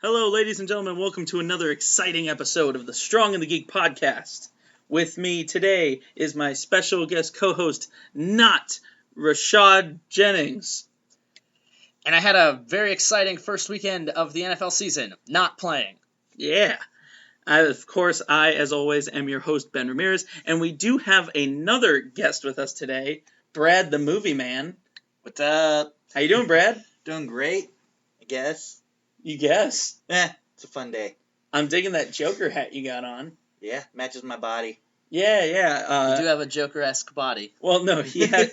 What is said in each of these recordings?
Hello, ladies and gentlemen. Welcome to another exciting episode of the Strong and the Geek podcast. With me today is my special guest co-host, not Rashad Jennings. And I had a very exciting first weekend of the NFL season, not playing. Yeah. Of course, as always, am your host, Ben Ramirez. And we do have another guest with us today, Brad the Movie Man. What's up? How you doing, Brad? Doing great, I guess. You guess? It's a fun day. I'm digging that Joker hat you got on. Yeah, matches my body. Yeah. You do have a Joker-esque body. Well, no, he had.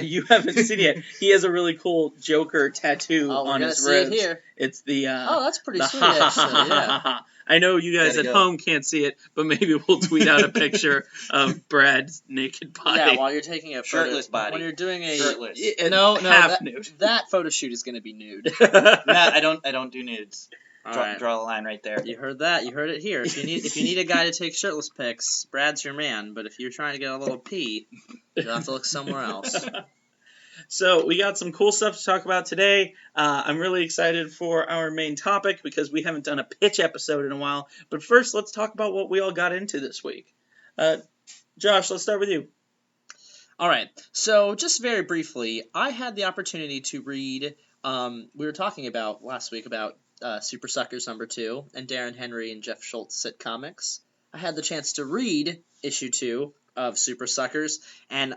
You haven't seen it yet. He has a really cool Joker tattoo on his ribs. See it here. It's the. Oh, that's pretty the sweet, actually. Yeah. I know you guys at home can't see it, but maybe we'll tweet out a picture of Brad's naked body. Yeah, while you're taking a shirtless body. When you're doing a shirtless. No, half nude. That photo shoot is going to be nude. Nah, I don't do nudes. Right. Draw the line right there. You heard that? You heard it here. If you need a guy to take shirtless pics, Brad's your man. But if you're trying to get a little pee, you'll have to look somewhere else. So we got some cool stuff to talk about today. I'm really excited for our main topic because we haven't done a pitch episode in a while. But first, let's talk about what we all got into this week. Josh, let's start with you. All right. So just very briefly, I had the opportunity to read. We were talking about last week about Super Suckers #2 and Darren Henry and Jeff Schultz Comics. I had the chance to read issue 2 of Super Suckers, and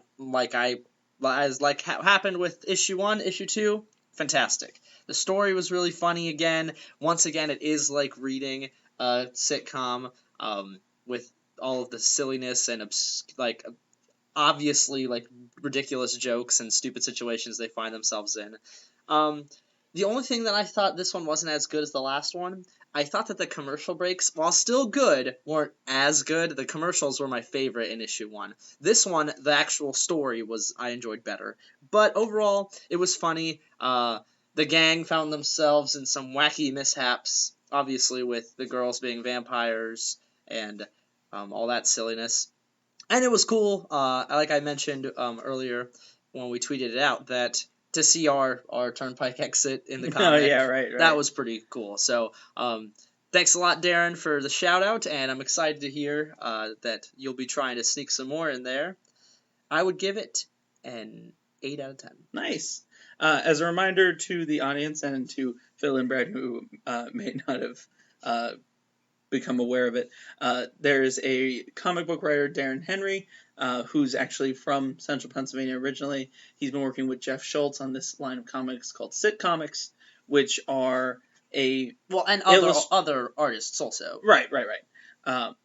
happened with issue 1, issue 2, fantastic. The story was really funny again. Once again, it is like reading a sitcom with all of the silliness and obviously ridiculous jokes and stupid situations they find themselves in. The only thing that I thought this one wasn't as good as the last one, I thought that the commercial breaks, while still good, weren't as good. The commercials were my favorite in issue 1. This one, the actual story I enjoyed better. But overall, it was funny. The gang found themselves in some wacky mishaps, obviously with the girls being vampires and all that silliness. And it was cool, like I mentioned earlier when we tweeted it out, that to see our Turnpike exit in the comic. Oh, yeah, right. That was pretty cool. So, thanks a lot, Darren, for the shout-out, and I'm excited to hear that you'll be trying to sneak some more in there. I would give it an 8 out of 10. Nice. As a reminder to the audience and to Phil and Brad, who may not have become aware of it, there's a comic book writer, Darren Henry, who's actually from Central Pennsylvania originally. He's been working with Jeff Schultz on this line of comics called Sit Comics, which are and other artists also. Right.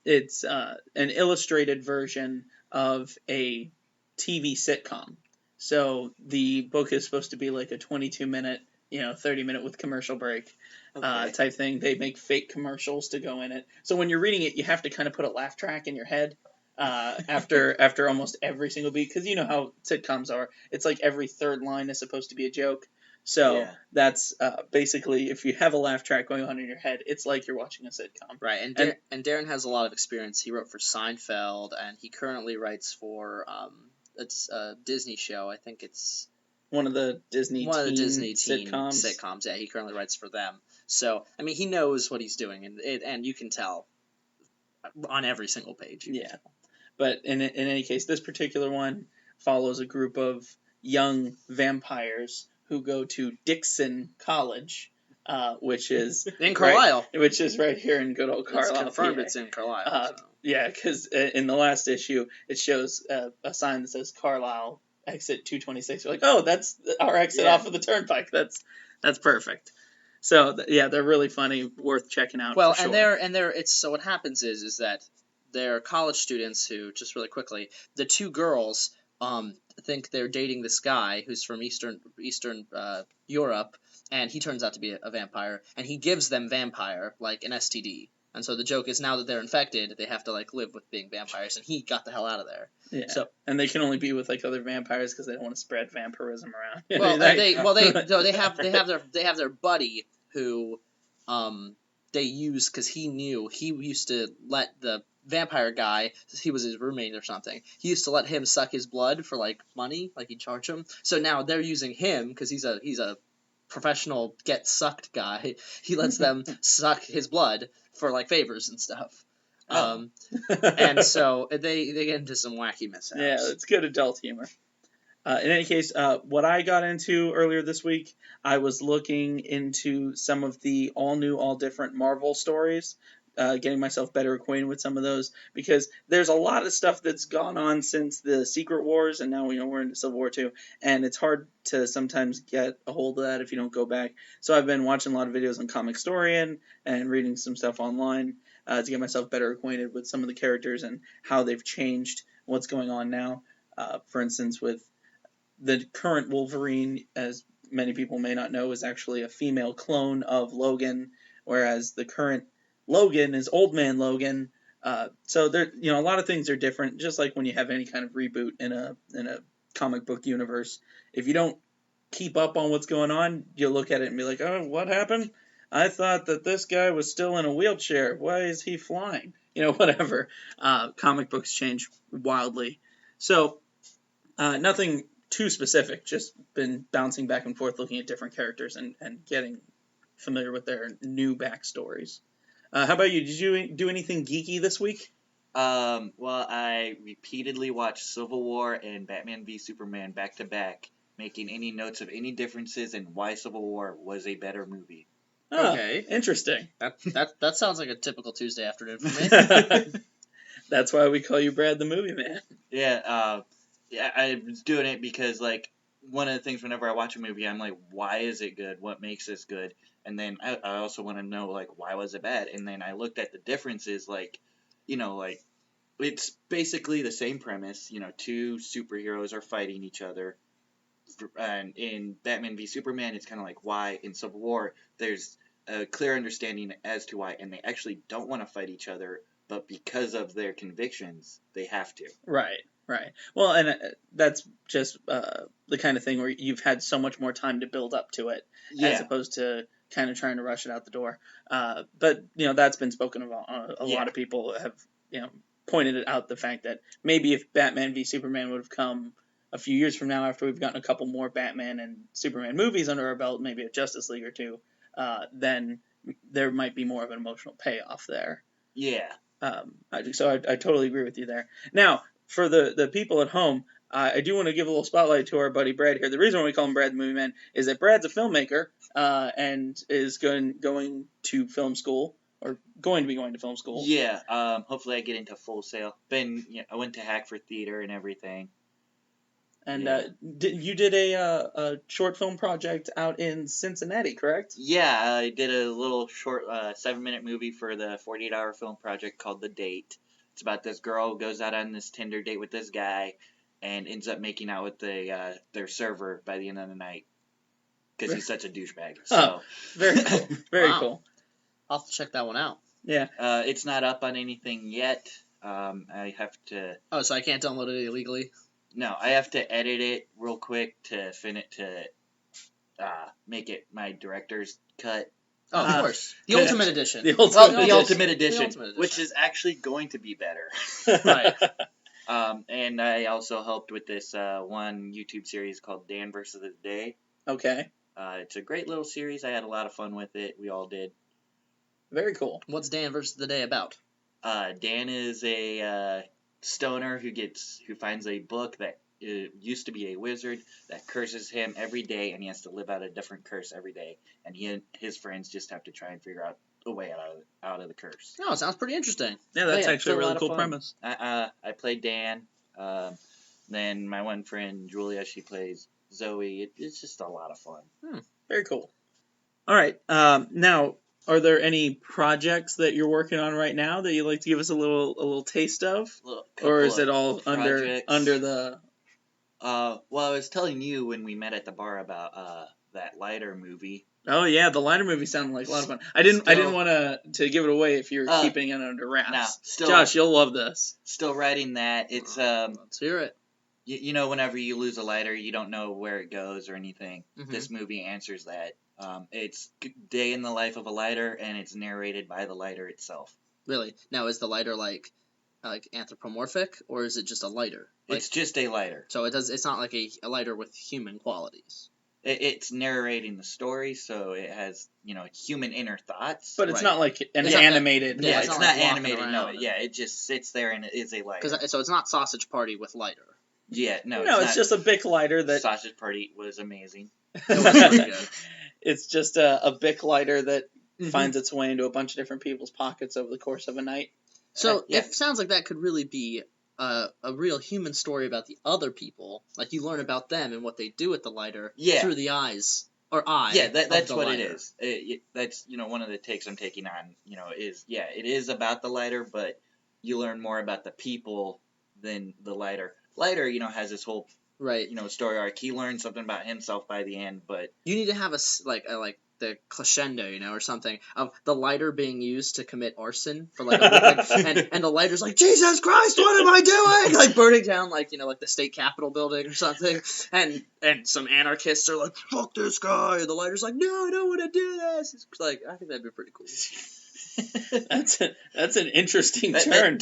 It's an illustrated version of a TV sitcom. So the book is supposed to be like a 22-minute, 30-minute with commercial break type thing. They make fake commercials to go in it. So when you're reading it, you have to kind of put a laugh track in your head after almost every single beat, because you know how sitcoms are. It's like every third line is supposed to be a joke. So that's basically, if you have a laugh track going on in your head, it's like you're watching a sitcom. Right, and Darren has a lot of experience. He wrote for Seinfeld, and he currently writes for it's a Disney show. I think it's one of the Disney sitcoms. Yeah, he currently writes for them. So, I mean, he knows what he's doing, and you can tell on every single page. Yeah. But in any case, this particular one follows a group of young vampires who go to Dixon College, which is in Carlisle, which is right here in good old Carlisle. It's confirmed PA. It's in Carlisle. So. Yeah, because in the last issue, it shows a sign that says Carlisle exit 226. You're like, oh, that's our exit off of the turnpike. That's perfect. So they're really funny, worth checking out. Well, for sure. and they're so what happens is that they're college students who, just really quickly, the two girls think they're dating this guy who's from Eastern Europe, and he turns out to be a vampire, and he gives them vampire, like an STD. And so the joke is, now that they're infected, they have to live with being vampires, and he got the hell out of there. Yeah. So, and they can only be with other vampires because they don't want to spread vampirism around. Well, they have their buddy who they use because he used to let the vampire guy, he was his roommate or something, he used to let him suck his blood for money, he'd charge him. So now they're using him because he's a professional get sucked guy. He lets them suck his blood for like favors and stuff. Oh. And so they get into some wacky mishaps. Yeah, it's good adult humor. In any case, what I got into earlier this week, I was looking into some of the all new, all different Marvel stories, getting myself better acquainted with some of those, because there's a lot of stuff that's gone on since the Secret Wars, and now we're into Civil War 2, and it's hard to sometimes get a hold of that if you don't go back. So I've been watching a lot of videos on Comic Historian and reading some stuff online to get myself better acquainted with some of the characters and how they've changed, what's going on now. For instance, with the current Wolverine, as many people may not know, is actually a female clone of Logan, whereas the current Logan is Old Man Logan. So there, a lot of things are different. Just like when you have any kind of reboot in a comic book universe, if you don't keep up on what's going on, you'll look at it and be like, "Oh, what happened? I thought that this guy was still in a wheelchair. Why is he flying?" Whatever. Comic books change wildly. So nothing too specific, just been bouncing back and forth looking at different characters and getting familiar with their new backstories. How about you? Did you do anything geeky this week? Well, I repeatedly watched Civil War and Batman v Superman back to back, making any notes of any differences and why Civil War was a better movie. Oh, Okay. Interesting. That sounds like a typical Tuesday afternoon for me. That's why we call you Brad the Movie Man. Yeah, I was doing it because, like, one of the things whenever I watch a movie, I'm like, why is it good? What makes this good? And then I also want to know, like, why was it bad? And then I looked at the differences, like, it's basically the same premise. Two superheroes are fighting each other. And in Batman v Superman, it's kind of like why. In Civil War, there's a clear understanding as to why. And they actually don't want to fight each other, but because of their convictions, they have to. Right. Well, and that's just the kind of thing where you've had so much more time to build up to it, as opposed to kind of trying to rush it out the door. But that's been spoken of. A lot of people have pointed out the fact that maybe if Batman v Superman would have come a few years from now, after we've gotten a couple more Batman and Superman movies under our belt, maybe a Justice League or two, then there might be more of an emotional payoff there. Yeah. So I totally agree with you there. Now, for the people at home, I do want to give a little spotlight to our buddy Brad here. The reason why we call him Brad the Movie Man is that Brad's a filmmaker and is going to film school, or going to be going to film school. Yeah, hopefully I get into Full Sail. I went to Hack for theater and everything. And you did a short film project out in Cincinnati, correct? Yeah, I did a little short 7-minute movie for the 48-hour film project called The Date. It's about this girl who goes out on this Tinder date with this guy and ends up making out with their server by the end of the night because he's such a douchebag. So. Oh, very cool. Very cool. I'll have to check that one out. Yeah. It's not up on anything yet. I have to... Oh, so I can't download it illegally? No, I have to edit it real quick to make it my director's cut. Oh, of course. The Ultimate Edition. The Ultimate Edition, which is actually going to be better. Right. And I also helped with this one YouTube series called Dan vs. the Day. Okay. It's a great little series. I had a lot of fun with it. We all did. Very cool. What's Dan vs. the Day about? Dan is a stoner who finds a book that used to be a wizard that curses him every day, and he has to live out a different curse every day. And he and his friends just have to try and figure out a way out of the curse. Oh, it sounds pretty interesting. Yeah, that's actually a really cool premise. I played Dan. Then my one friend Julia, she plays Zoe. It's just a lot of fun. Very cool. All right. Now, are there any projects that you're working on right now that you'd like to give us a little taste of, or is it all under the? Well, I was telling you when we met at the bar about that lighter movie. Oh yeah, the lighter movie sounded like a lot of fun. I didn't want to give it away if you're keeping it under wraps. No, Josh, you'll love this. Still writing that. It's Let's hear it. Whenever you lose a lighter, you don't know where it goes or anything. Mm-hmm. This movie answers that. It's day in the life of a lighter, and it's narrated by the lighter itself. Really? Now, is the lighter like anthropomorphic, or is it just a lighter? It's just a lighter. So it's not like a lighter with human qualities. it's narrating the story, so it has human inner thoughts. But it's Right. not like an It's not- animated. yeah, it's not not like walking animated. No, around. yeah, it just sits there and it is a lighter. So it's not Sausage Party with lighter. Yeah, no, No, it's it's not. just a Bic lighter that. Sausage Party was amazing. It was pretty good. It's just a Bic lighter that Mhm. finds its way into a bunch of different people's pockets over the course of a night. So Yeah. it sounds like that could really be a real human story about the other people. Like you learn about them and what they do with the lighter Yeah. through the eyes or eye. Yeah, of that's the what lighter. it is. That's one of the takes I'm taking on. It is about the lighter, but you learn more about the people than the lighter. Lighter, has this whole Right. story arc. He learns something about himself by the end, but You need to have like the crescendo, or something of the lighter being used to commit arson for like and the lighter's like, Jesus Christ, what am I doing? Like burning down like the state capitol building or something, and some anarchists are like, fuck this guy, and the lighter's like, no, I don't want to do this. It's like, I think that'd be pretty cool. That's an interesting that turn.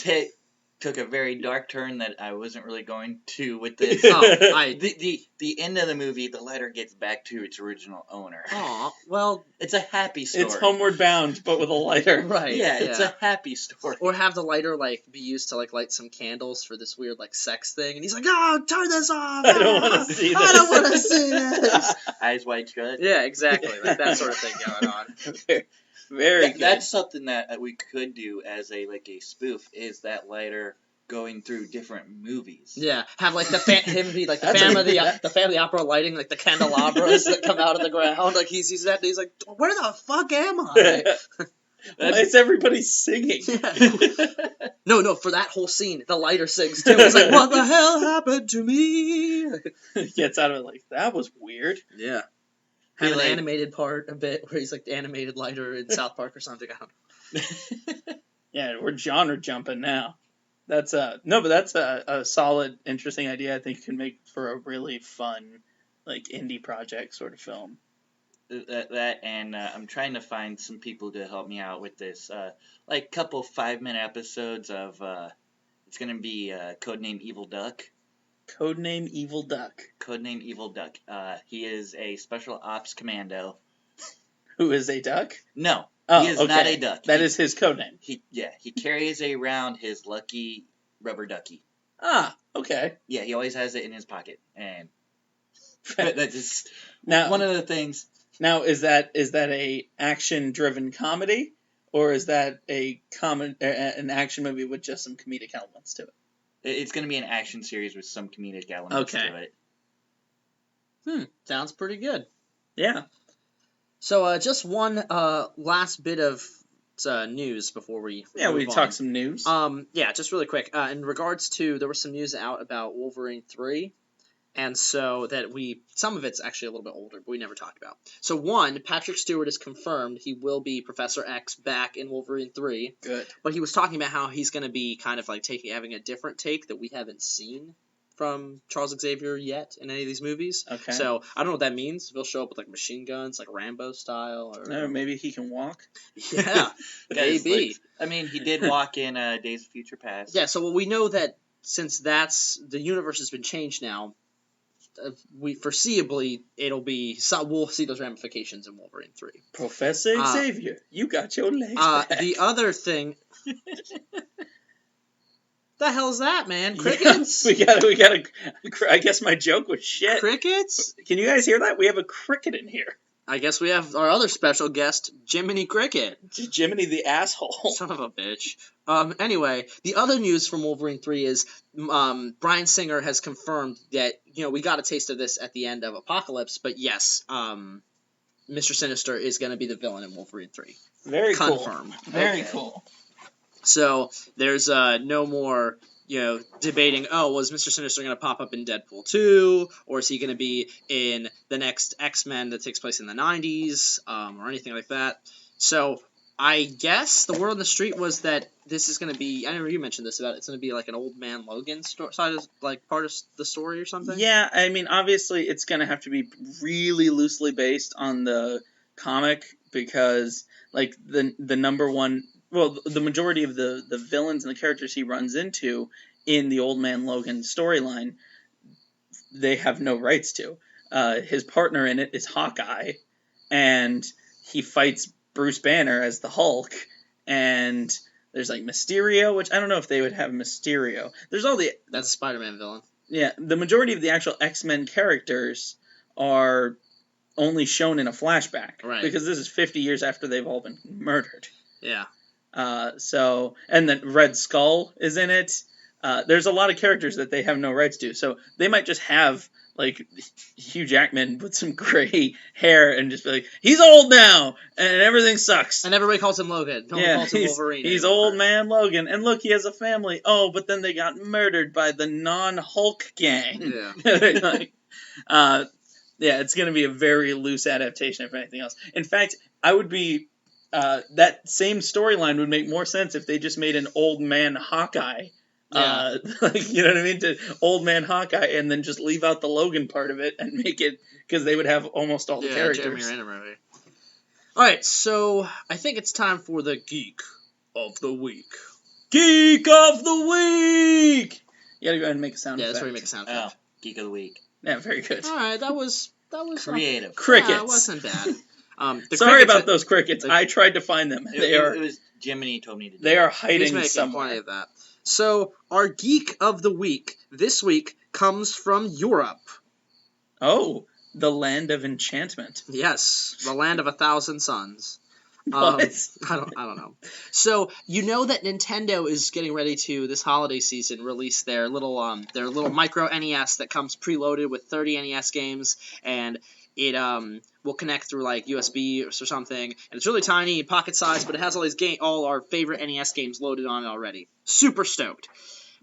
took a very dark turn that I wasn't really going to with this. The end of the movie, the lighter gets back to its original owner. Aw, well, It's a happy story. It's Homeward Bound, but with a lighter. right. Yeah, it's a happy story. Or have the lighter be used to light some candles for this weird sex thing, and he's like, "Oh, turn this off! I don't want to see this. I don't want to see this." Eyes wide shut. Yeah, exactly. Like that sort of thing going on. Very good. That's something that we could do as a spoof, is that lighter going through different movies. Yeah, have the him be the That's the family opera lighting, the candelabras that come out of the ground. Like he sees that and he's like, "Where the fuck am I?" Why is everybody singing? No, for that whole scene, the lighter sings too. It's like, "What the hell happened to me?" Gets out of it like, that was weird. Yeah. Have an like- animated part a bit where he's the animated lighter in South Park or something. I don't know. Yeah, we're genre jumping now. That's a solid, interesting idea. I think it can make for a really fun, indie project sort of film. That and I'm trying to find some people to help me out with this. Couple 5-minute episodes of it's gonna be Codename Evil Duck. Codename Evil Duck. Codename Evil Duck. He is a special ops commando. Who is a duck? No, Oh, he is okay. not a duck. That is his codename. He carries around his lucky rubber ducky. Ah, okay. Yeah, he always has it in his pocket, and that's just Now, one of the things. Now, is that a action-driven comedy, or is that an action movie with just some comedic elements to it? It's going to be an action series with some comedic elements to it. Sounds pretty good. Yeah. So, just one last bit of news before we We move talk on. some news. Just really quick. In regards to, there was some news out about Wolverine 3, and so some of it's actually a little bit older, but we never talked about. So one, Patrick Stewart is confirmed he will be Professor X back in Wolverine 3, Good. but he was talking about how he's going to be kind of having a different take that we haven't seen from Charles Xavier yet in any of these movies. Okay. So I don't know what that means. If he'll show up with machine guns, Rambo style, or Maybe he can walk. yeah, maybe. He did walk in Days of Future Past. Yeah, so we know that since the universe has been changed now, we foreseeably we'll see those ramifications in Wolverine 3. Professor Xavier, you got your legs back. The other thing, the hell's that, man? Crickets? we got I guess my joke was shit. Crickets? Can you guys hear that? We have a cricket in here. I guess we have our other special guest, Jiminy Cricket. Jiminy the asshole. Son of a bitch. Anyway, the other news from Wolverine 3 is Bryan Singer has confirmed that, we got a taste of this at the end of Apocalypse, but yes, Mr. Sinister is going to be the villain in Wolverine 3. Very Confirmed. cool. Very cool. So there's no more, debating, was Mr. Sinister going to pop up in Deadpool 2, or is he going to be in the next X-Men that takes place in the 90s, or anything like that. So I guess the word on the street was that this is going to be, I know you mentioned this, it's going to be an Old Man Logan side of, part of the story or something? Yeah, obviously it's going to have to be really loosely based on the comic, because, the number one... Well, the majority of the villains and the characters he runs into in the Old Man Logan storyline, they have no rights to. his partner in it is Hawkeye, and he fights Bruce Banner as the Hulk, and there's like Mysterio, which I don't know if they would have Mysterio. There's all the That's a Spider-Man villain. Yeah, the majority of the actual X-Men characters are only shown in a flashback, Right. because this is 50 years after they've all been murdered. Yeah. And then Red Skull is in it. There's a lot of characters that they have no rights to, so they might just have like Hugh Jackman with some gray hair and just be like, he's old now and everything sucks. And everybody calls him Logan. No one calls him Wolverine. He's anymore. old man Logan, and look, he has a family. Oh, but then they got murdered by the non-Hulk gang. Yeah. Yeah, it's going to be a very loose adaptation if anything else. In fact, I would be that same storyline would make more sense if they just made an old man Hawkeye. Yeah. You know what I mean? To old man Hawkeye, and then just leave out the Logan part of it and make it, because they would have almost all the characters. Jeremy Renner movie. All right, so I think it's time for the Geek of the Week. Geek of the Week. You gotta go ahead and make a sound effect. Yeah, that's where you make a sound effect. Geek of the Week. Yeah, very good. All right, that was Creative. Crickets. Yeah, it wasn't bad. Sorry about those crickets. I tried to find them. It was Jiminy told me to do They it. are He's hiding making somewhere. plenty of that. So our Geek of the Week this week comes from Europe. Oh, the land of enchantment. Yes, the land of 1,000 suns. What? I don't know. So you know that Nintendo is getting ready to this holiday season release their little micro NES that comes preloaded with 30 NES games, and it will connect through like USB or something, and it's really tiny, pocket sized, but it has all our favorite NES games loaded on it already. Super stoked.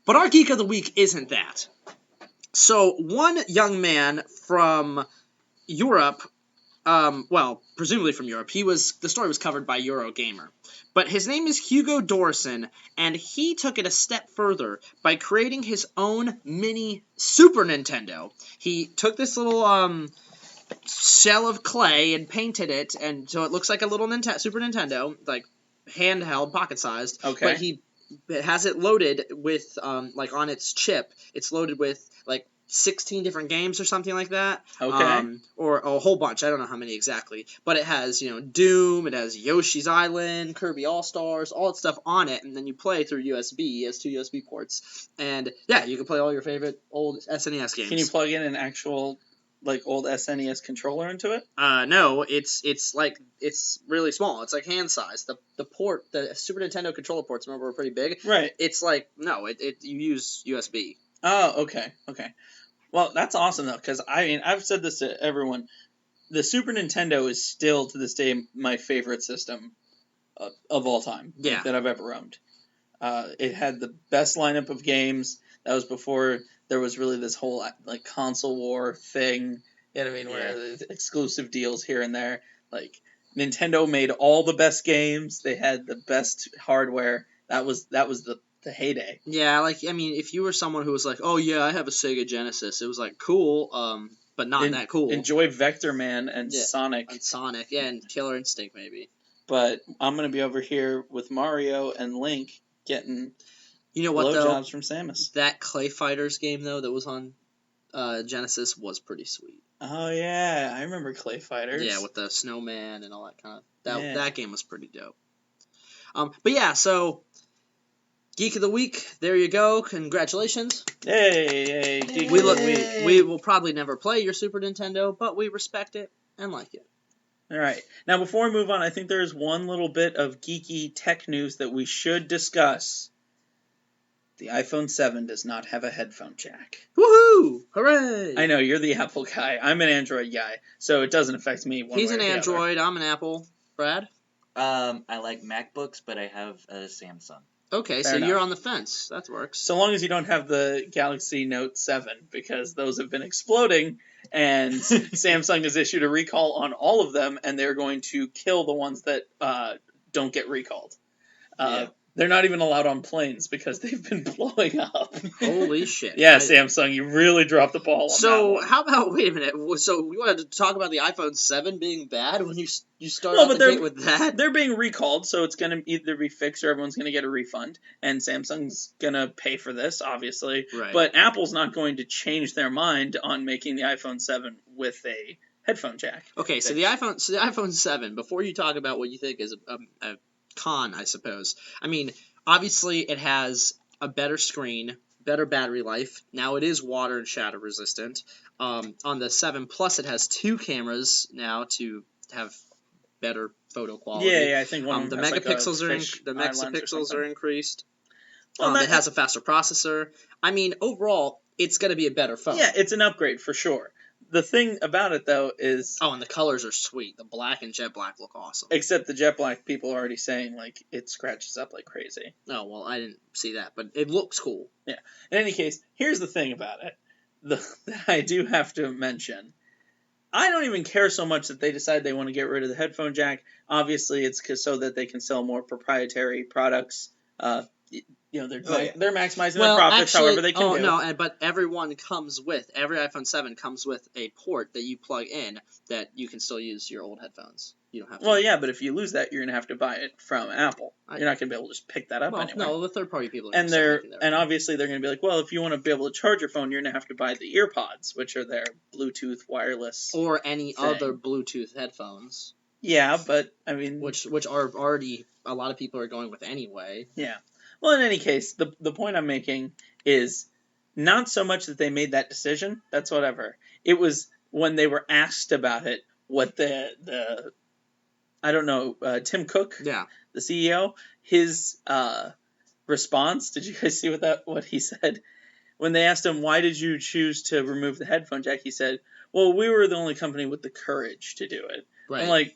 But our Geek of the Week isn't that. So one young man from Europe. Presumably from Europe. The story was covered by Eurogamer. But his name is Hugo Dorson, and he took it a step further by creating his own mini Super Nintendo. He took this little shell of clay and painted it, and so it looks like a little Super Nintendo, like handheld, pocket-sized. Okay. But he has it loaded with, like on its chip, it's loaded with, like, 16 different games or something like that. Okay. Or a whole bunch. I don't know how many exactly. But it has, Doom, it has Yoshi's Island, Kirby All-Stars, all that stuff on it, and then you play through USB. It has 2 USB ports. And, yeah, you can play all your favorite old SNES games. Can you plug in an actual, like, old SNES controller into it? No, it's really small. It's like hand size. The Super Nintendo controller ports, remember, were pretty big. Right. It's like, no, you use USB. Oh, okay. Well, that's awesome, though, because, I mean, I've said this to everyone. The Super Nintendo is still, to this day, my favorite system of all time that I've ever owned. It had the best lineup of games. That was before there was really this whole, like, console war thing, you know what I mean, where there's exclusive deals here and there. Like, Nintendo made all the best games. They had the best hardware. That was the heyday. Yeah, like, I mean, if you were someone who was like, oh yeah, I have a Sega Genesis, it was like, cool, but not that cool. Enjoy Vector Man and Sonic. And Sonic, yeah, and Killer Instinct maybe. But I'm going to be over here with Mario and Link getting blowjobs from Samus. That Clay Fighters game, though, that was on Genesis was pretty sweet. Oh yeah, I remember Clay Fighters. Yeah, with the snowman and all that kind of... That game was pretty dope. But yeah, so... Geek of the Week, there you go. Congratulations. Yay. Geek We will probably never play your Super Nintendo, but we respect it and like it. All right. Now, before we move on, I think there is one little bit of geeky tech news that we should discuss. The iPhone 7 does not have a headphone jack. Woohoo! Hooray! I know, you're the Apple guy. I'm an Android guy, so it doesn't affect me one way or the other. He's an Android, I'm an Apple. Brad? I like MacBooks, but I have a Samsung. Okay, Fair so enough. you're on the fence. That works. So long as you don't have the Galaxy Note 7, because those have been exploding, and Samsung has issued a recall on all of them, and they're going to kill the ones that don't get recalled. They're not even allowed on planes because they've been blowing up. Holy shit. Yeah, Samsung, you really dropped the ball on that So, one. how about, wait a minute, so we wanted to talk about the iPhone 7 being bad when you start Well, out but the gate with that? They're being recalled, so it's going to either be fixed or everyone's going to get a refund. And Samsung's going to pay for this, obviously. Right. But Apple's not going to change their mind on making the iPhone 7 with a headphone jack. Okay, so the iPhone 7, before you talk about what you think is a con, I suppose. I mean, obviously it has a better screen, better battery life. Now it is water and shadow resistant. On the 7 Plus, it has 2 cameras now to have better photo quality. Yeah, I think one of the them has megapixels megapixels are increased. Well, It has a faster processor. I mean, overall, it's going to be a better phone. Yeah, it's an upgrade for sure. The thing about it, though, is... Oh, and the colors are sweet. The black and jet black look awesome. Except the jet black, people are already saying, like, it scratches up like crazy. Oh, well, I didn't see that, but it looks cool. Yeah. In any case, here's the thing about it. That I do have to mention. I don't even care so much that they decide they want to get rid of the headphone jack. Obviously, it's so that they can sell more proprietary products. They're maximizing their profits however they can do. No, but every iPhone 7 comes with a port that you plug in that you can still use your old headphones. You don't have to. Well, yeah, but if you lose that, you're gonna have to buy it from Apple. You're not gonna be able to just pick that up anywhere. No, the third-party people. And obviously they're gonna be like, well, if you want to be able to charge your phone, you're gonna have to buy the EarPods, which are their Bluetooth wireless. Or any other Bluetooth headphones. Yeah, but I mean, which are already a lot of people are going with anyway. Yeah. Well, in any case, the point I'm making is not so much that they made that decision. That's whatever. It was when they were asked about it, what the I don't know, Tim Cook, yeah, the CEO, his response. Did you guys see what he said when they asked him, why did you choose to remove the headphone jack? He said, well, we were the only company with the courage to do it. Right. I'm like,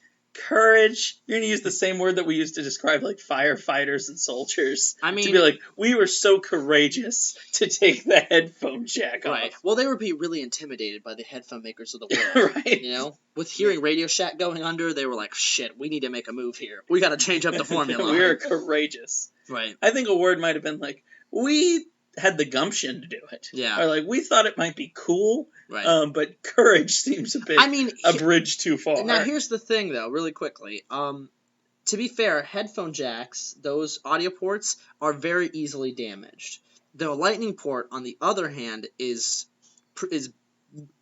courage? You're gonna use the same word that we used to describe like firefighters and soldiers. I mean, to be like, we were so courageous to take the headphone jack off. Right. Well, they would be really intimidated by the headphone makers of the world. Right. You know, with hearing Radio Shack going under, they were like, shit, we need to make a move here. We got to change up the formula. We are courageous. Right. I think a word might have been like, we had the gumption to do it. Yeah. Or like, we thought it might be cool. Right. But courage seems a bit a bridge too far. Now, here's the thing, though, really quickly. To be fair, headphone jacks, those audio ports, are very easily damaged. The Lightning port, on the other hand, is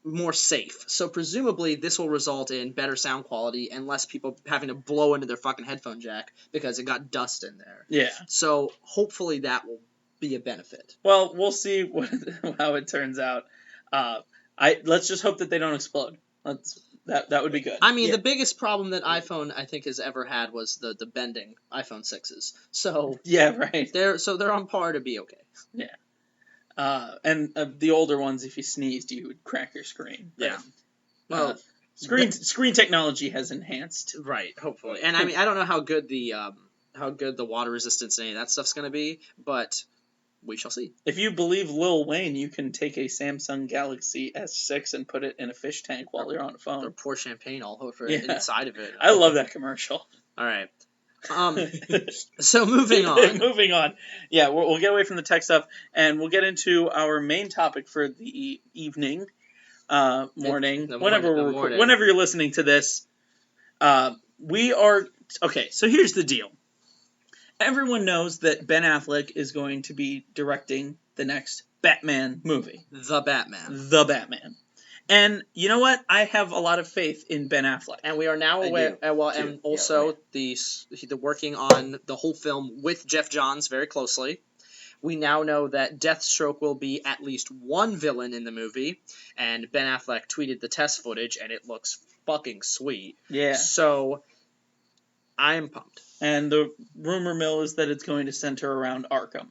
more safe. So presumably, this will result in better sound quality and less people having to blow into their fucking headphone jack because it got dust in there. Yeah. So hopefully that will be a benefit. Well, we'll see how it turns out. Let's just hope that they don't explode. That would be good. I mean, the biggest problem that iPhone, I think, has ever had was the bending iPhone 6s. So yeah, right. They're on par to be okay. Yeah. And the older ones, if you sneezed, you would crack your screen. Yeah. Well, screen technology has enhanced. Right. Hopefully. And I mean, I don't know how good the water resistance and any of that stuff's going to be, but we shall see. If you believe Lil Wayne, you can take a Samsung Galaxy S6 and put it in a fish tank while you're on the phone. Or pour champagne all over inside of it. I love that commercial. All right. So moving on. Moving on. Yeah, we'll get away from the tech stuff, and we'll get into our main topic for the evening, morning, whenever you're listening to this. We are... Okay, so here's the deal. Everyone knows that Ben Affleck is going to be directing the next Batman movie. The Batman. And you know what? I have a lot of faith in Ben Affleck. And we are now aware, and also the working on the whole film with Jeff Johns very closely. We now know that Deathstroke will be at least one villain in the movie, and Ben Affleck tweeted the test footage, and it looks fucking sweet. Yeah. So, I am pumped. And the rumor mill is that it's going to center around Arkham.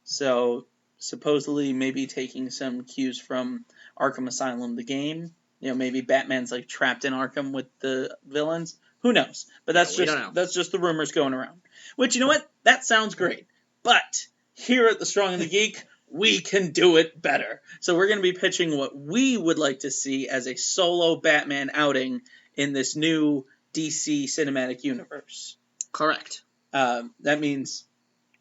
So, supposedly maybe taking some cues from Arkham Asylum, the game. You know, maybe Batman's like trapped in Arkham with the villains. Who knows? But that's just the rumors going around. Which, you know what? That sounds great. But here at The Strong and the Geek, we can do it better. So we're going to be pitching what we would like to see as a solo Batman outing in this new DC cinematic universe. Correct. That means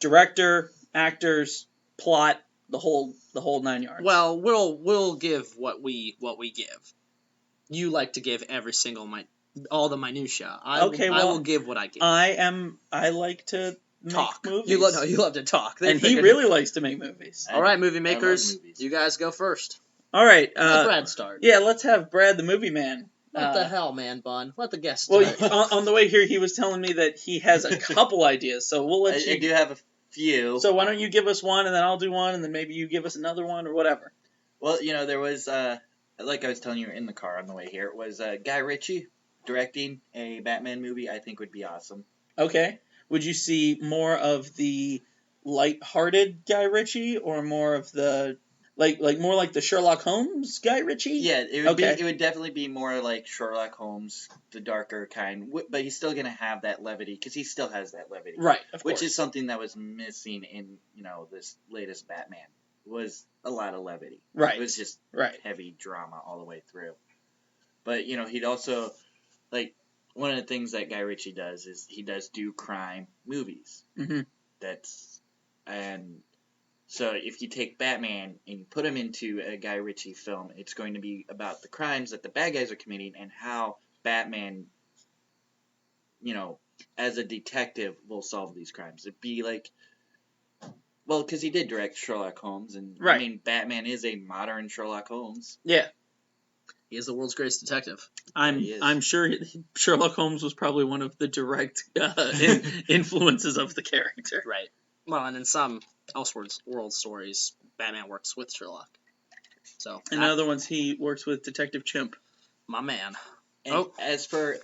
director, actors, plot, the whole 9 yards. Well, we'll give what we give. You like to give every single all the minutia. I will give what I give. I like to make talk. movies. You love to talk. And he really likes to make movies. All right, movie makers, movies. you guys go first. All right. Let Brad start. Yeah, let's have Brad the movie man. What the hell, man bun? Let the guest Well, start. on the way here, he was telling me that he has a couple ideas, so we'll let you. I do have a few. So why don't you give us one, and then I'll do one, and then maybe you give us another one, or whatever. Well, there was, like I was telling you in the car on the way here, it was Guy Ritchie directing a Batman movie. I think would be awesome. Okay. Would you see more of the light-hearted Guy Ritchie, or more of the more like the Sherlock Holmes Guy Ritchie? Yeah, it would Okay. it would definitely be more like Sherlock Holmes, the darker kind, but he's still gonna have that levity because he still has that levity, Right, of course. which is something that was missing in this latest Batman. Was a lot of levity. Right. It was just right. heavy drama all the way through. But he'd also one of the things that Guy Ritchie does is he does do crime movies. Mm-hmm. So if you take Batman and you put him into a Guy Ritchie film, it's going to be about the crimes that the bad guys are committing and how Batman, as a detective, will solve these crimes. It'd be like, well, because he did direct Sherlock Holmes, and right. I mean, Batman is a modern Sherlock Holmes. Yeah. He is the world's greatest detective. I'm sure Sherlock Holmes was probably one of the direct influences of the character. Right. Well, and in some Elseworld stories, Batman works with Sherlock. So. In other ones, he works with Detective Chimp. My man. And as for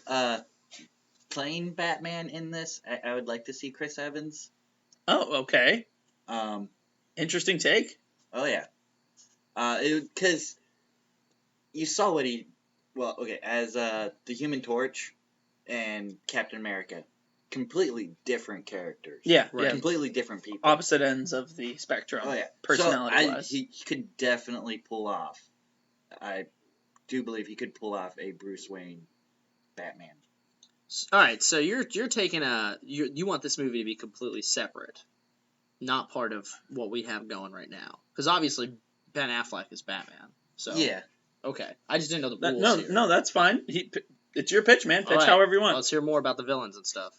playing Batman in this, I would like to see Chris Evans. Oh, okay. Interesting take. Oh yeah. Because you saw what he, as the Human Torch and Captain America, completely different characters. Yeah, right. Completely different people. Opposite ends of the spectrum. Oh yeah. Personality-wise. He could definitely pull off. I do believe he could pull off a Bruce Wayne Batman. All right, so you're taking you want this movie to be completely separate, not part of what we have going right now, because obviously Ben Affleck is Batman. So yeah. Okay, I just didn't know the rules here. No, that's fine. It's your pitch, man. Pitch right. however you want. Let's hear more about the villains and stuff.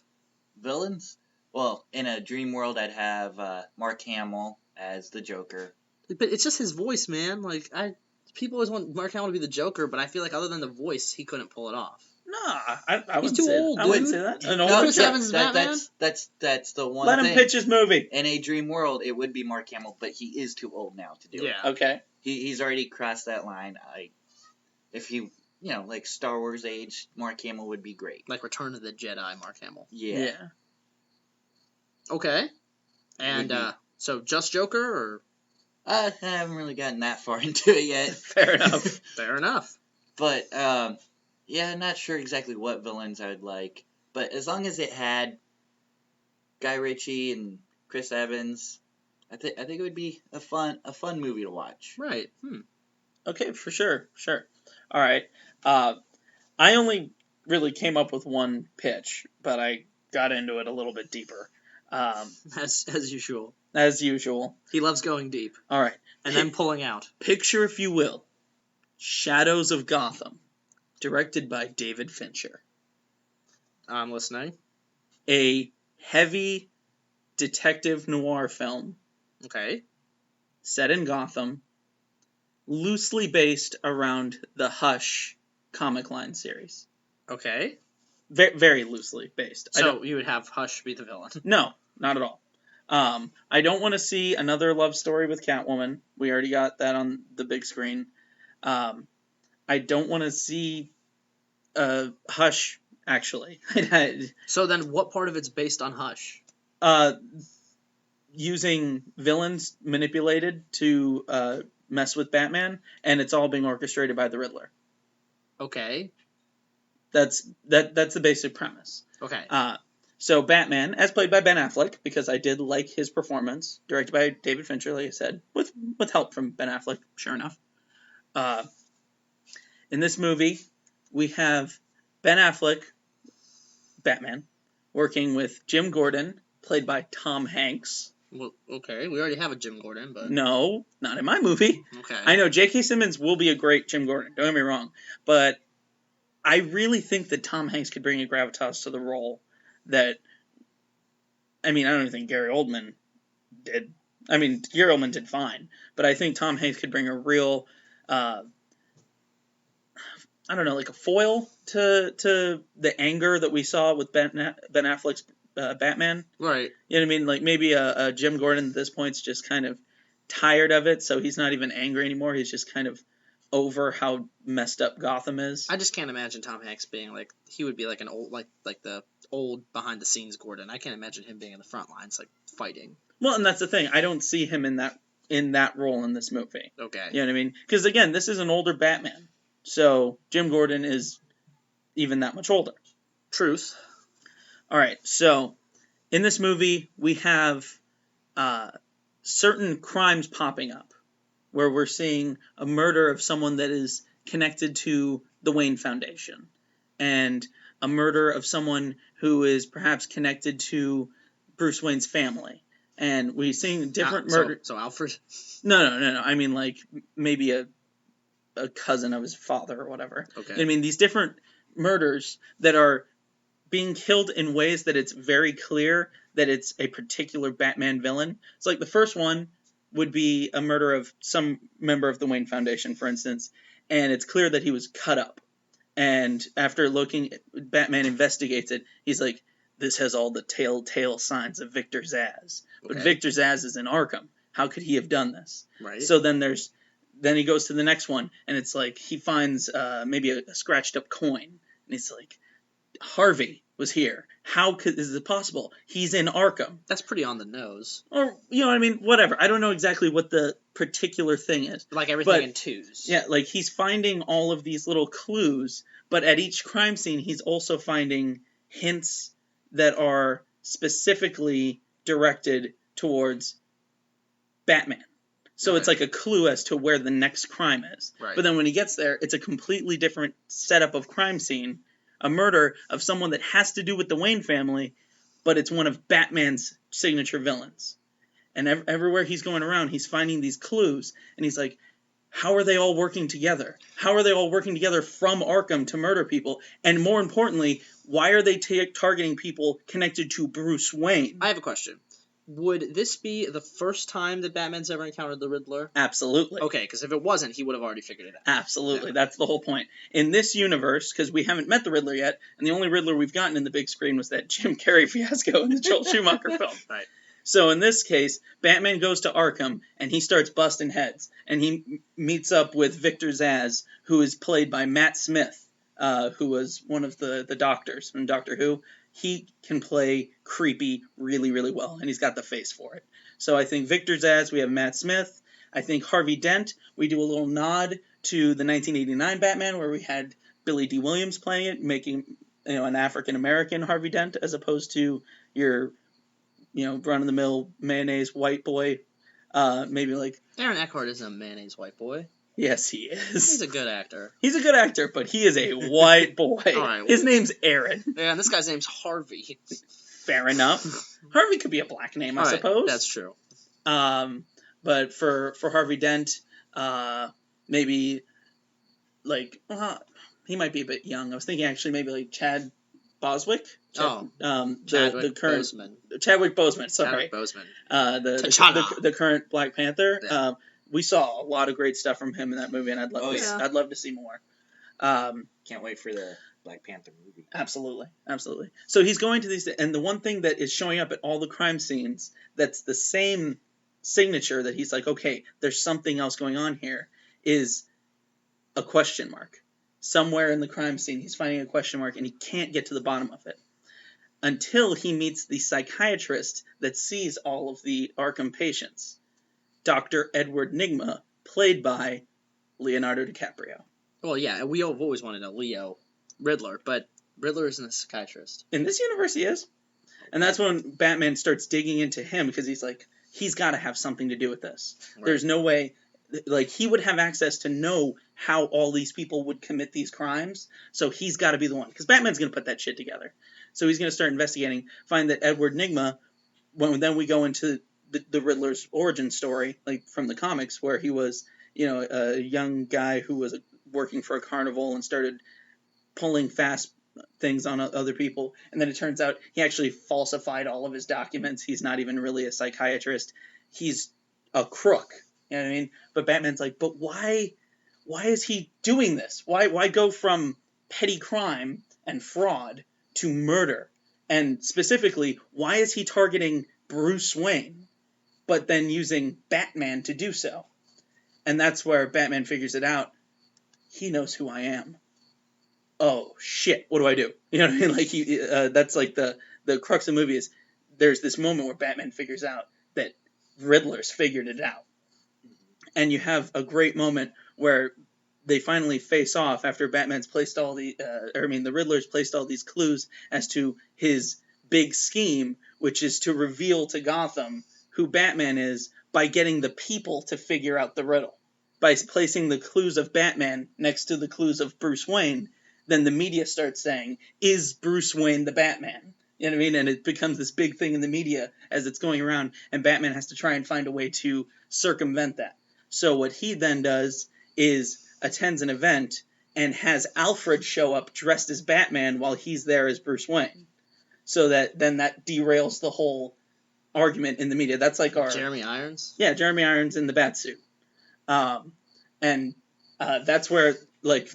Villains? Well, in a dream world, I'd have Mark Hamill as the Joker. But it's just his voice, man. People always want Mark Hamill to be the Joker, but I feel like other than the voice, he couldn't pull it off. No, I He's too old, dude. I wouldn't say that. No, Chris Evans is Batman? That's the one Let thing. him pitch his movie. In a dream world, it would be Mark Hamill, but he is too old now to do it. Okay. He's already crossed that line. If he, like Star Wars age, Mark Hamill would be great. Like Return of the Jedi, Mark Hamill. Yeah. Okay. And so just Joker, or? I haven't really gotten that far into it yet. Fair enough. Fair enough. But I'm not sure exactly what villains I would like. But as long as it had Guy Ritchie and Chris Evans, I think it would be a fun movie to watch. Right. Okay, for sure. All right. I only really came up with one pitch, but I got into it a little bit deeper. As usual. As usual. He loves going deep. All right. And then pulling out. Picture, if you will, Shadows of Gotham, directed by David Fincher. I'm listening. A heavy detective noir film. Okay. Set in Gotham, loosely based around the Hush comic line series. Okay. Very, very loosely based. So you would have Hush be the villain? No, not at all. I don't want to see another love story with Catwoman. We already got that on the big screen. I don't want to see Hush, actually. So then what part of it's based on Hush? Using villains manipulated to mess with Batman, and it's all being orchestrated by the Riddler. Okay. That's the basic premise. Okay. So Batman, as played by Ben Affleck, because I did like his performance, directed by David Fincher, like I said, with help from Ben Affleck, sure enough. In this movie, we have Ben Affleck, Batman, working with Jim Gordon, played by Tom Hanks. Well, okay, we already have a Jim Gordon, but No, not in my movie. okay. I know J.K. Simmons will be a great Jim Gordon, don't get me wrong, but I really think that Tom Hanks could bring a gravitas to the role that, I mean, I don't even think Gary Oldman did. I mean, Gary Oldman did fine, but I think Tom Hanks could bring a real, I don't know, like a foil to the anger that we saw with Ben Affleck's Batman. Right. You know what I mean? Like maybe a Jim Gordon at this point's just kind of tired of it, so he's not even angry anymore. He's just kind of over how messed up Gotham is. I just can't imagine Tom Hanks being like, he would be like an old, like the old behind the scenes Gordon. I can't imagine him being in the front lines, like fighting. Well, and that's the thing. I don't see him in that role in this movie. Okay. You know what I mean? Because again, this is an older Batman, so Jim Gordon is even that much older. Truth. All right, so in this movie we have certain crimes popping up, where we're seeing a murder of someone that is connected to the Wayne Foundation, and a murder of someone who is perhaps connected to Bruce Wayne's family. And we're seeing different murders. So Alfred? No. I mean, like, maybe a cousin of his father or whatever. Okay. I mean, these different murders that are being killed in ways that it's very clear that it's a particular Batman villain. It's like the first one would be a murder of some member of the Wayne Foundation, for instance, and it's clear that he was cut up. And after looking, Batman investigates it. He's like, this has all the telltale signs of Victor Zsasz. But Okay. Victor Zsasz is in Arkham. How could he have done this? Right. So then he goes to the next one, and it's like he finds maybe a scratched up coin. And he's like, Harvey was here. How is it possible? He's in Arkham. That's pretty on the nose. Or, you know what I mean? Whatever. I don't know exactly what the particular thing is. Like everything But- in twos. Yeah, like he's finding all of these little clues, but at each crime scene he's also finding hints that are specifically directed towards Batman. So it's Okay. like a clue as to where the next crime is. Right. But then when he gets there, it's a completely different setup of crime scene, a murder of someone that has to do with the Wayne family, but it's one of Batman's signature villains. And everywhere he's going around, he's finding these clues, and he's like, how are they all working together? How are they all working together from Arkham to murder people? And more importantly, why are they targeting people connected to Bruce Wayne? I have a question. Would this be the first time that Batman's ever encountered the Riddler? Absolutely. Okay, because if it wasn't, he would have already figured it out. Absolutely. Yeah. That's the whole point. In this universe, because we haven't met the Riddler yet, and the only Riddler we've gotten in the big screen was that Jim Carrey fiasco in the Joel Schumacher film. Right. So in this case, Batman goes to Arkham, and he starts busting heads. And he meets up with Victor Zsasz, who is played by Matt Smith, who was one of the doctors from Doctor Who. He can play creepy really, really well, and he's got the face for it. So I think Victor Zsasz, we have Matt Smith. I think Harvey Dent, we do a little nod to the 1989 Batman, where we had Billy D. Williams playing it, making an African-American Harvey Dent, as opposed to your run-of-the-mill mayonnaise white boy. Maybe like... Aaron Eckhart isn't a mayonnaise white boy. Yes, he is. He's a good actor. He's a good actor, but he is a white boy. All right, well- His name's Aaron. Yeah, and this guy's name's Harvey. Fair enough. Harvey could be a black name, I All right, suppose. that's true. But for Harvey Dent, maybe like he might be a bit young. I was thinking actually maybe like Chad Boswick. Chadwick the current Boseman. Chadwick Boseman. Sorry, Chadwick Boseman. the current Black Panther. Yeah. We saw a lot of great stuff from him in that movie, and I'd love I'd love to see more. Can't wait for the Black Panther movie. Absolutely. So he's going to these, and the one thing that is showing up at all the crime scenes that's the same signature that he's like, okay, there's something else going on here, is a question mark. Somewhere in the crime scene, he's finding a question mark, and he can't get to the bottom of it until he meets the psychiatrist that sees all of the Arkham patients, Dr. Edward Nygma, played by Leonardo DiCaprio. Well, yeah, we have always wanted a Leo Riddler, but Riddler isn't a psychiatrist. In this universe, he is. And that's when Batman starts digging into him, because he's like, he's got to have something to do with this. Right. There's no way, like, he would have access to know how all these people would commit these crimes, so he's got to be the one. Because Batman's going to put that shit together. So he's going to start investigating, find that Edward Nygma when then we go into the Riddler's origin story, like from the comics, where he was, a young guy who was working for a carnival and started pulling fast things on other people, and then it turns out he actually falsified all of his documents. He's not even really a psychiatrist. He's a crook. You know what I mean? But Batman's like, but why is he doing this? Why go from petty crime and fraud to murder? And specifically, why is he targeting Bruce Wayne, but then using Batman to do so? And that's where Batman figures it out. He knows who I am. Oh shit! What do I do? You know what I mean? Like that's like the crux of the movie is there's this moment where Batman figures out that Riddler's figured it out, and you have a great moment where they finally face off after Batman's placed all the Riddler's placed all these clues as to his big scheme, which is to reveal to Gotham who Batman is by getting the people to figure out the riddle. By placing the clues of Batman next to the clues of Bruce Wayne, then the media starts saying, is Bruce Wayne the Batman? You know what I mean? And it becomes this big thing in the media as it's going around, and Batman has to try and find a way to circumvent that. So what he then does is attends an event and has Alfred show up dressed as Batman while he's there as Bruce Wayne. So that derails the whole argument in the media. That's like our... Jeremy Irons? Yeah, Jeremy Irons in the Batsuit. That's where, like,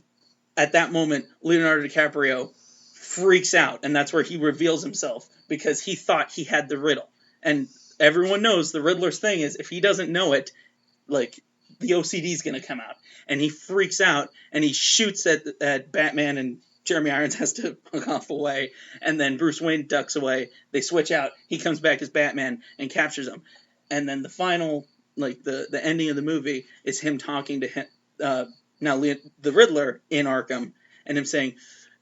at that moment, Leonardo DiCaprio freaks out, and that's where he reveals himself, because he thought he had the riddle. And everyone knows the Riddler's thing is, if he doesn't know it, like, the OCD's gonna come out. And he freaks out, and he shoots at Batman, and Jeremy Irons has to hook off away, and then Bruce Wayne ducks away, they switch out, he comes back as Batman, and captures him. And then the final, like, the ending of the movie is him talking to him, the Riddler in Arkham, and him saying,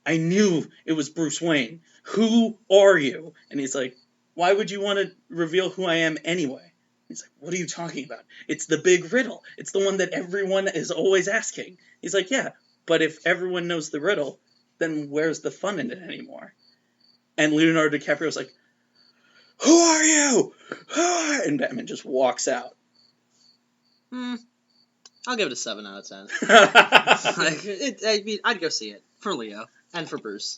I knew it was Bruce Wayne. Who are you? And he's like, why would you want to reveal who I am anyway? He's like, what are you talking about? It's the big riddle. It's the one that everyone is always asking. He's like, yeah, but if everyone knows the riddle, then where's the fun in it anymore? And Leonardo DiCaprio's like, who are you? And Batman just walks out. I'll give it a 7 out of 10. I'd go see it for Leo and for Bruce.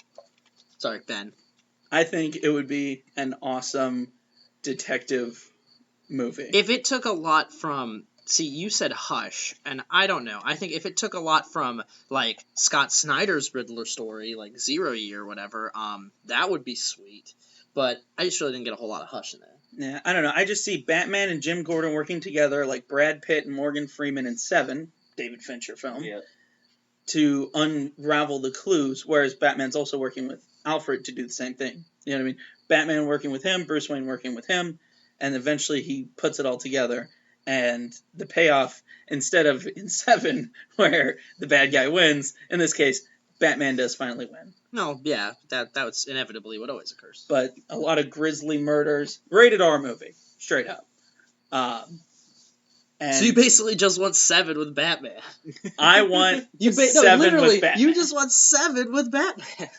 Sorry, Ben. I think it would be an awesome detective movie. If it took a lot from... See, you said Hush, and I don't know. I think if it took a lot from, like, Scott Snyder's Riddler story, like Zero Year or whatever, that would be sweet. But I just really didn't get a whole lot of Hush in there. Yeah, I don't know. I just see Batman and Jim Gordon working together like Brad Pitt and Morgan Freeman in Seven, David Fincher film, to unravel the clues, whereas Batman's also working with Alfred to do the same thing. You know what I mean? Batman working with him, Bruce Wayne working with him, and eventually he puts it all together. And the payoff, instead of in Seven, where the bad guy wins, in this case, Batman does finally win. No, yeah, that's inevitably what always occurs. But a lot of grisly murders. Rated R movie, straight up. And so you basically just want 7 with Batman. I want 7 with Batman. You just want 7 with Batman.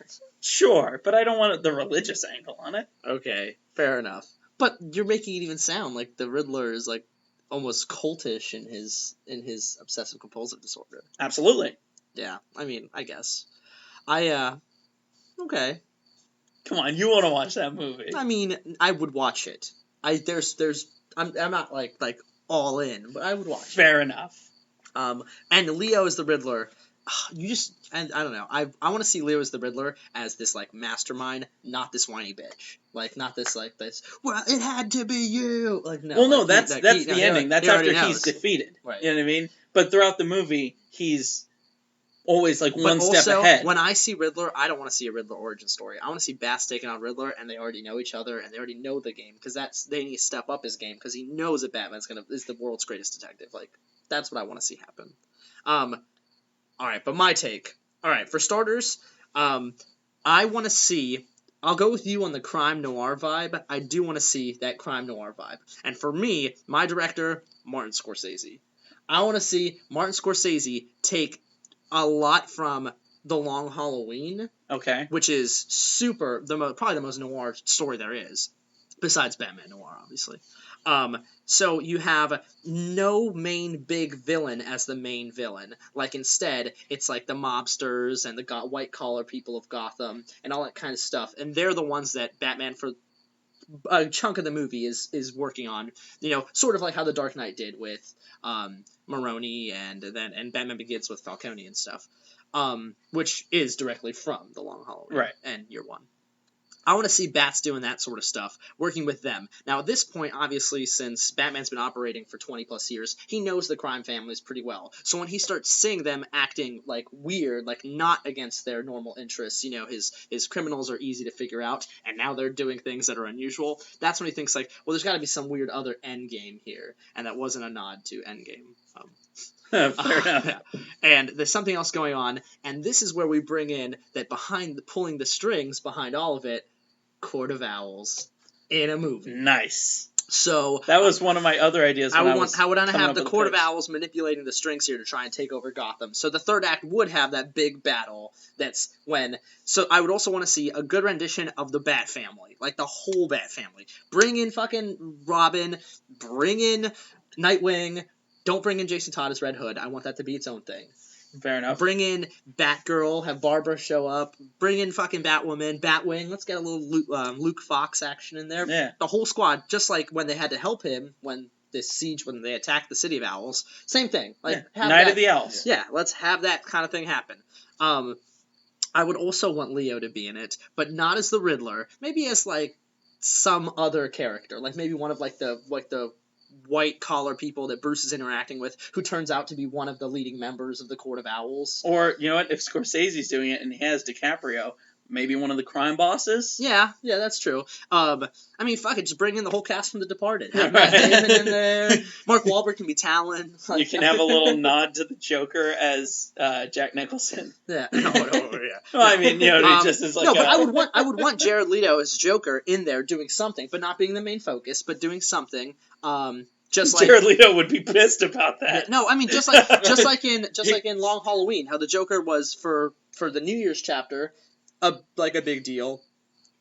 Sure, but I don't want the religious angle on it. Okay, fair enough. But you're making it even sound like the Riddler is like almost cultish in his obsessive compulsive disorder. Absolutely. Yeah, I mean, I guess. Okay. Come on, you want to watch that movie? I mean, I would watch it. I'm not like all in, but I would watch it. Fair enough. And Leo is the Riddler. And I don't know. I want to see Leo as the Riddler as this like mastermind, not this whiny bitch. Like not this like this. Well, it had to be you. Like no. Well, no, like, that's the ending. That's after he's defeated. Right. You know what I mean? But throughout the movie, he's always like one step ahead. When I see Riddler, I don't want to see a Riddler origin story. I want to see Bats taking on Riddler, and they already know each other, and they already know the game, because they need to step up his game, because he knows that Batman's is the world's greatest detective. Like that's what I want to see happen. All right, but my take. All right, for starters, I want to see. I'll go with you on the crime noir vibe. I do want to see that crime noir vibe, and for me, my director, Martin Scorsese. I want to see Martin Scorsese take a lot from The Long Halloween, okay, which is probably the most noir story there is, besides Batman Noir, obviously. So you have no main big villain as the main villain. Like, instead, it's like the mobsters and the white collar people of Gotham and all that kind of stuff. And they're the ones that Batman, for a chunk of the movie, is working on. You know, sort of like how the Dark Knight did with Maroni and Batman Begins with Falcone and stuff. Which is directly from The Long Halloween Right. and Year One. I want to see Bats doing that sort of stuff, working with them. Now, at this point, obviously, since Batman's been operating for 20 plus years, he knows the crime families pretty well. So when he starts seeing them acting like weird, like not against their normal interests, you know, his criminals are easy to figure out, and now they're doing things that are unusual, that's when he thinks like, well, there's got to be some weird other endgame here, and that wasn't a nod to Endgame. Fair enough. Yeah. And there's something else going on, and this is where we bring in that pulling the strings behind all of it, Court of Owls in a movie. Nice. So that was one of my other ideas. How would I have the Court of Owls manipulating the strings here to try and take over Gotham? So the third act would have that big battle. So I would also want to see a good rendition of the Bat family, like the whole Bat family. Bring in fucking Robin. Bring in Nightwing. Don't bring in Jason Todd as Red Hood. I want that to be its own thing. Fair enough. Bring in Batgirl, have Barbara show up. Bring in fucking Batwoman, Batwing. Let's get a little Luke Fox action in there. Yeah. The whole squad, just like when they had to help him when they attacked the City of Owls. Same thing. Like Night of the Owls. Yeah, let's have that kind of thing happen. I would also want Leo to be in it, but not as the Riddler. Maybe as like some other character, like maybe one of the white collar people that Bruce is interacting with, who turns out to be one of the leading members of the Court of Owls. Or, you know what, if Scorsese's doing it and he has DiCaprio, maybe one of the crime bosses? Yeah, that's true. I mean, fuck it, just bring in the whole cast from The Departed. Have Matt Damon in there. Mark Wahlberg can be Talon. You can have a little nod to the Joker as Jack Nicholson. Yeah, no, yeah. Well, I mean, you know, just as like but I would want Jared Leto as Joker in there doing something, but not being the main focus, but doing something. Just like Jared Leto would be pissed about that. No, I mean just like in Long Halloween, how the Joker was for the New Year's chapter, a big deal,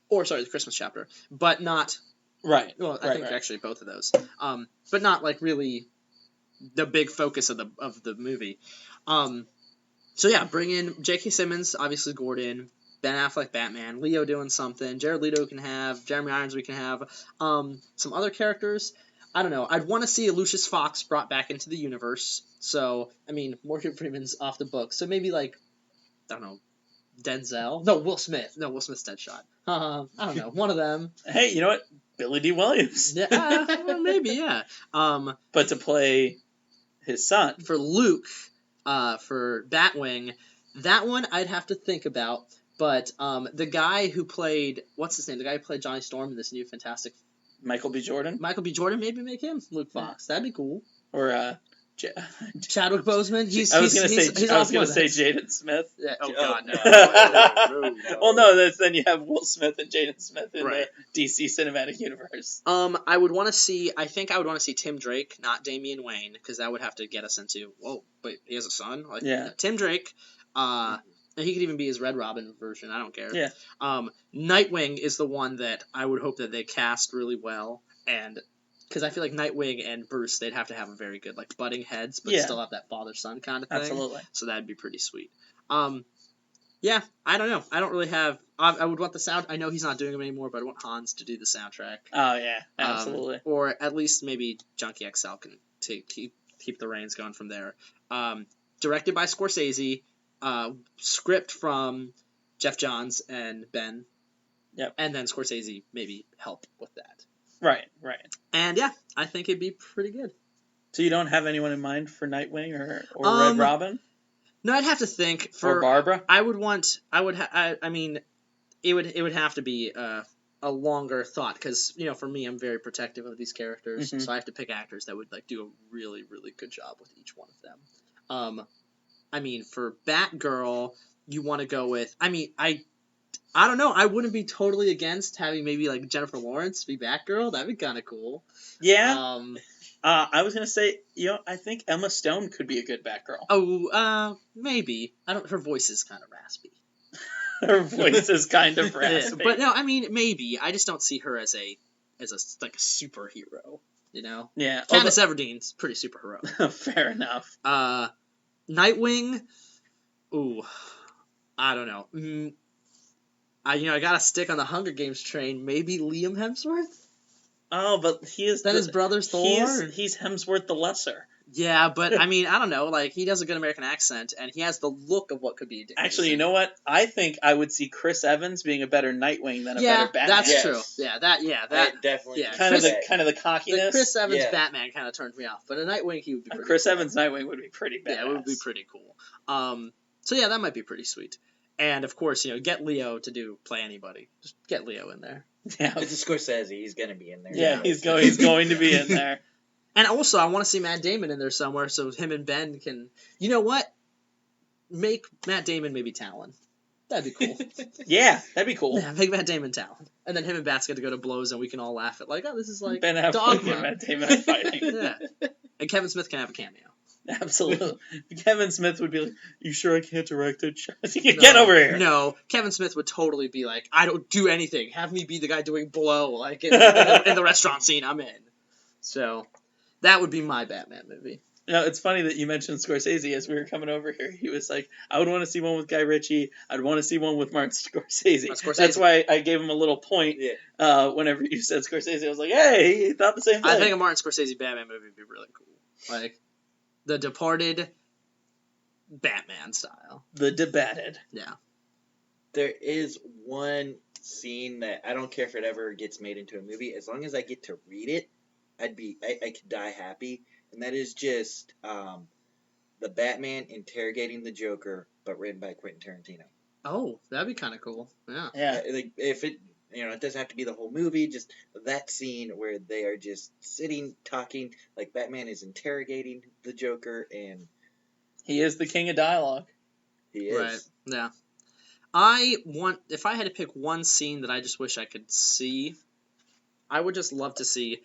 or sorry, the Christmas chapter, but not right. Well, I think actually both of those, but not like really the big focus of the movie. So yeah, bring in J.K. Simmons, obviously Gordon, Ben Affleck Batman, Leo doing something, Jared Leto can have, Jeremy Irons we can have, some other characters. I don't know. I'd want to see Lucius Fox brought back into the universe. So, I mean, Morgan Freeman's off the book. So maybe, like, I don't know, Denzel? No, Will Smith. No, Will Smith's Deadshot. I don't know. One of them. Hey, you know what? Billy D. Williams. Yeah, well, maybe, yeah. But to play his son. For Luke, for Batwing, that one I'd have to think about. But the guy who played, what's his name? The guy who played Johnny Storm in this new Fantastic Michael B. Jordan, maybe make him Luke Fox. That'd be cool. Or Chadwick Boseman. I was gonna say Jaden Smith. Yeah. Oh God, no. Well, no. Then you have Will Smith and Jaden Smith in the DC Cinematic Universe. I would want to see. I think I would want to see Tim Drake, not Damian Wayne, because that would have to get us into. Whoa, wait, he has a son. Like, yeah. Tim Drake. And he could even be his Red Robin version. I don't care. Yeah. Nightwing is the one that I would hope that they cast really well, and because I feel like Nightwing and Bruce, they'd have to have a very good like butting heads, but still have that father-son kind of thing. Absolutely. So that'd be pretty sweet. Yeah, I don't know. I don't really have. I would want the sound. I know he's not doing them anymore, but I want Hans to do the soundtrack. Oh yeah, absolutely. Or at least maybe Junkie XL can keep the reins going from there. Directed by Scorsese. Script from Jeff Johns and Ben. Yep. And then Scorsese maybe help with that. Right. And yeah, I think it'd be pretty good. So you don't have anyone in mind for Nightwing or Red Robin? No, I'd have to think or Barbara. I mean, it would have to be a longer thought because for me, I'm very protective of these characters, so I have to pick actors that would like do a really, really good job with each one of them. I mean, for Batgirl, you want to go with... I mean, I don't know. I wouldn't be totally against having maybe, like, Jennifer Lawrence be Batgirl. That'd be kind of cool. Yeah. I was going to say, I think Emma Stone could be a good Batgirl. Oh, maybe. Her voice is kind of raspy. Her voice is kind of raspy. But no, I mean, maybe. I just don't see her as as a superhero. Yeah. Katniss Everdeen's pretty superhero. Fair enough. Nightwing. Ooh, I don't know. I gotta stick on the Hunger Games train. Maybe Liam Hemsworth. Oh, but he is Then his brother's Thor. He's Hemsworth the Lesser. Yeah, but I mean, I don't know. Like, he does a good American accent, and he has the look of what could be. Actually, you know what? I think I would see Chris Evans being a better Nightwing than a better Batman. That's Yes. true. Yeah, that I definitely yeah. kind of the cockiness. The Chris Evans Yeah. Batman kind of turned me off, but a Nightwing he would be pretty. Chris cool. Evans Nightwing would be pretty badass. Yeah, it would be pretty cool. So yeah, that might be pretty sweet. And of course, get Leo to play anybody. Just get Leo in there. Yeah, It's a Scorsese. He's gonna be in there. yeah, he's going to be in there. And also, I want to see Matt Damon in there somewhere, so him and Ben can. You know what? Make Matt Damon maybe Talon. That'd be cool. Yeah, that'd be cool. Yeah, make Matt Damon Talon, and then him and Bats get to go to blows, and we can all laugh at oh, this is like Ben Affleck Dogma. and Matt Damon are fighting. Yeah, and Kevin Smith can have a cameo. Absolutely. Kevin Smith would be like, "You sure I can't direct it? Get over here." No, Kevin Smith would totally be like, "I don't do anything. Have me be the guy doing blow, like in the restaurant scene I'm in." So that would be my Batman movie. No, it's funny that you mentioned Scorsese as we were coming over here. He was like, I would want to see one with Guy Ritchie. I'd want to see one with Martin Scorsese. That's why I gave him a little point whenever you said Scorsese. I was like, hey, he thought the same thing. I think a Martin Scorsese Batman movie would be really cool. Like, The Departed Batman style. The Debatted. Yeah. There is one scene that I don't care if it ever gets made into a movie. As long as I get to read it, I could die happy. And that is just the Batman interrogating the Joker, but written by Quentin Tarantino. Oh, that'd be kind of cool. Yeah. Yeah. Like if it, it doesn't have to be the whole movie. Just that scene where they are just sitting talking, like Batman is interrogating the Joker, and he is the king of dialogue. He is. Right. Yeah. If I had to pick one scene that I just wish I could see, I would just love to see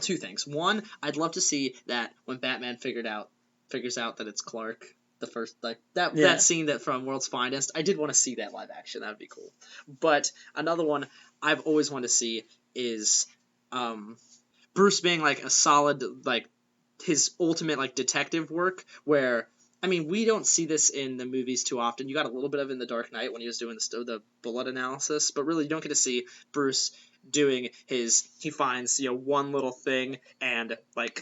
two things. One, I'd love to see that when Batman figures out that it's Clark, the first that scene that from World's Finest. I did want to see that live action. That would be cool. But another one I've always wanted to see is Bruce being like a solid his ultimate detective work where. I mean, we don't see this in the movies too often. You got a little bit of it in The Dark Knight when he was doing the bullet analysis, but really you don't get to see Bruce doing he finds, one little thing and,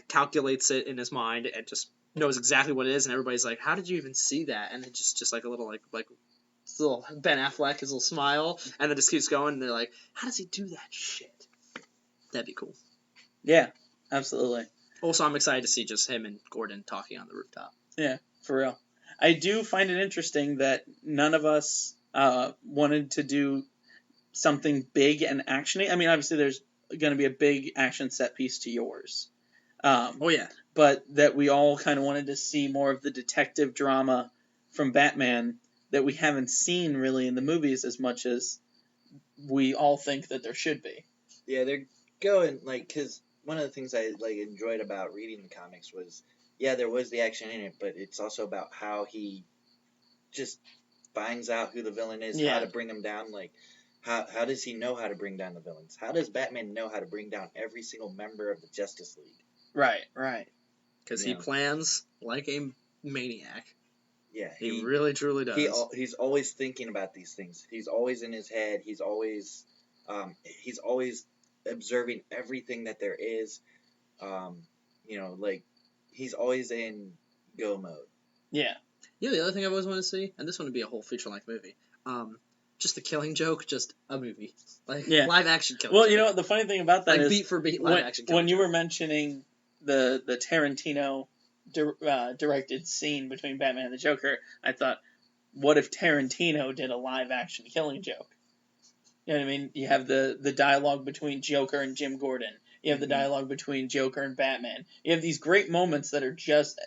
calculates it in his mind and just knows exactly what it is, and everybody's like, how did you even see that? And it's just like a little, little Ben Affleck, his little smile, and then just keeps going, and they're like, how does he do that shit? That'd be cool. Yeah, absolutely. Also, I'm excited to see just him and Gordon talking on the rooftop. Yeah. For real. I do find it interesting that none of us wanted to do something big and actiony. I mean, obviously there's going to be a big action set piece to yours. Oh, yeah. But that we all kind of wanted to see more of the detective drama from Batman that we haven't seen really in the movies as much as we all think that there should be. Yeah, they're going, because one of the things I, enjoyed about reading the comics was, yeah, there was the action in it, but it's also about how he just finds out who the villain is, how to bring him down. How does he know how to bring down the villains? How does Batman know how to bring down every single member of the Justice League? Right. Because he plans like a maniac. Yeah. He really, truly does. He's always thinking about these things. He's always in his head. He's always observing everything that there is. He's always in go mode. Yeah. The other thing I've always wanted to see, and this one would be a whole feature-length movie, just the Killing Joke, just a movie. Live action Killing Joke. Well, the funny thing about that is... beat for beat live action Killing When you were mentioning the Tarantino directed scene between Batman and the Joker, I thought, what if Tarantino did a live action Killing Joke? You know what I mean? You have the dialogue between Joker and Jim Gordon. You have the dialogue between Joker and Batman. You have these great moments that are just...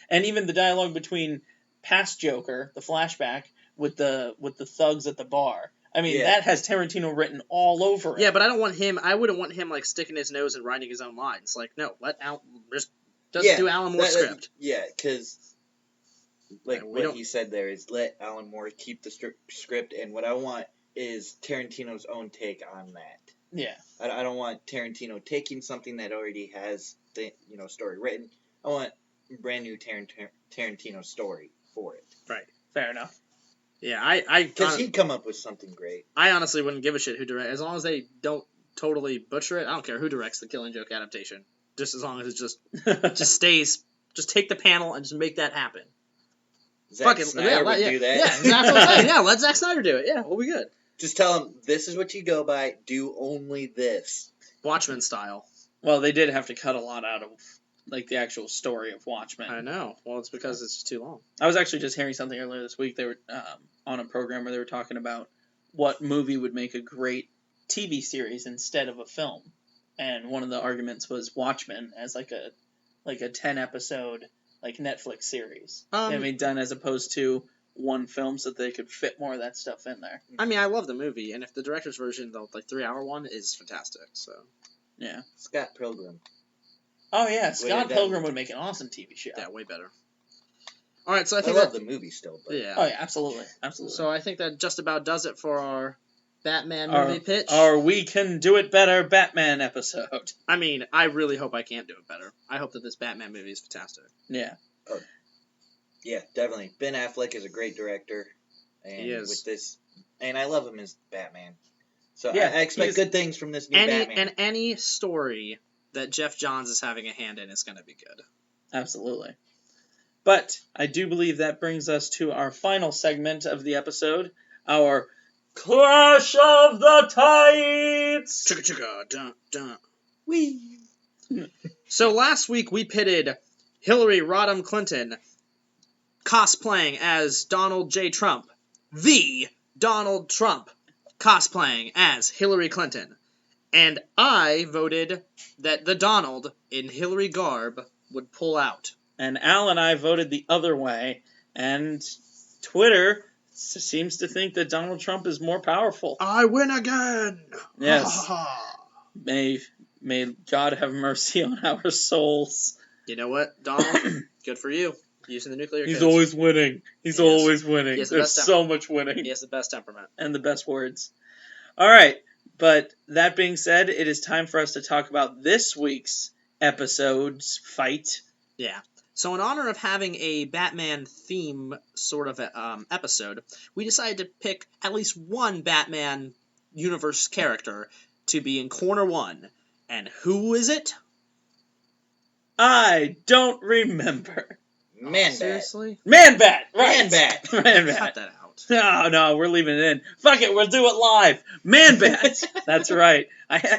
And even the dialogue between past Joker, the flashback, with the thugs at the bar. I mean, that has Tarantino written all over it. Yeah, but I wouldn't want him, sticking his nose and writing his own lines. No, let Alan... do Alan Moore's script. Yeah, because... what he said there is let Alan Moore keep the script, and what I want is Tarantino's own take on that. Yeah. I don't want Tarantino taking something that already has the story written. I want a brand new Tarantino story for it. Fair enough. Yeah, Because he'd come up with something great. I honestly wouldn't give a shit who directs, as long as they don't totally butcher it. I don't care who directs the Killing Joke adaptation, just as long as it just stays. Just take the panel and just make that happen. Zack Snyder would do that. Yeah, that's what I'm saying. Yeah, let Zack Snyder do it. Yeah, we'll be good. Just tell him, this is what you go by, do only this. Watchmen style. Well, they did have to cut a lot out of, like, the actual story of Watchmen. I know. Well, it's because it's just too long. I was actually just hearing something earlier this week. They were on a program where they were talking about what movie would make a great TV series instead of a film. And one of the arguments was Watchmen as like a 10-episode like Netflix series. I mean, done as opposed to one film, so that they could fit more of that stuff in there. I mean, I love the movie, and if the director's version, the 3-hour one, is fantastic. So yeah, Scott Pilgrim. Oh yeah, Scott Pilgrim would make an awesome TV show. Yeah, way better. All right, so I think love the movie still. But... Yeah. Oh yeah, absolutely. So I think that just about does it for our Batman movie pitch. Our We Can Do It Better Batman episode. I mean, I really hope I can't do it better. I hope that this Batman movie is fantastic. Yeah. Oh. Yeah, definitely. Ben Affleck is a great director. And he is. With this, and I love him as Batman. So yeah, I expect good things from this new Batman. And any story that Jeff Johns is having a hand in is going to be good. Absolutely. But I do believe that brings us to our final segment of the episode, our Clash of the Tides! Chugga chugga, dun dun. Whee! So last week we pitted Hillary Rodham Clinton cosplaying as Donald J. Trump, the Donald Trump cosplaying as Hillary Clinton. And I voted that the Donald in Hillary garb would pull out. And Al and I voted the other way, and Twitter seems to think that Donald Trump is more powerful. I win again! Yes. May God have mercy on our souls. You know what, Donald? Good for you. Using the nuclear He's codes. always winning. He's always winning. There's so much winning. He has the best temperament. And the best words. All right. But that being said, it is time for us to talk about this week's episode's fight. Yeah. So in honor of having a Batman theme sort of episode, we decided to pick at least one Batman universe character to be in corner one. And who is it? I don't remember. Man-Bat. Seriously? Man-Bat! Right. Man-Bat. Man-Bat. Cut that out. No, we're leaving it in. Fuck it, we'll do it live. Man-Bat! That's right.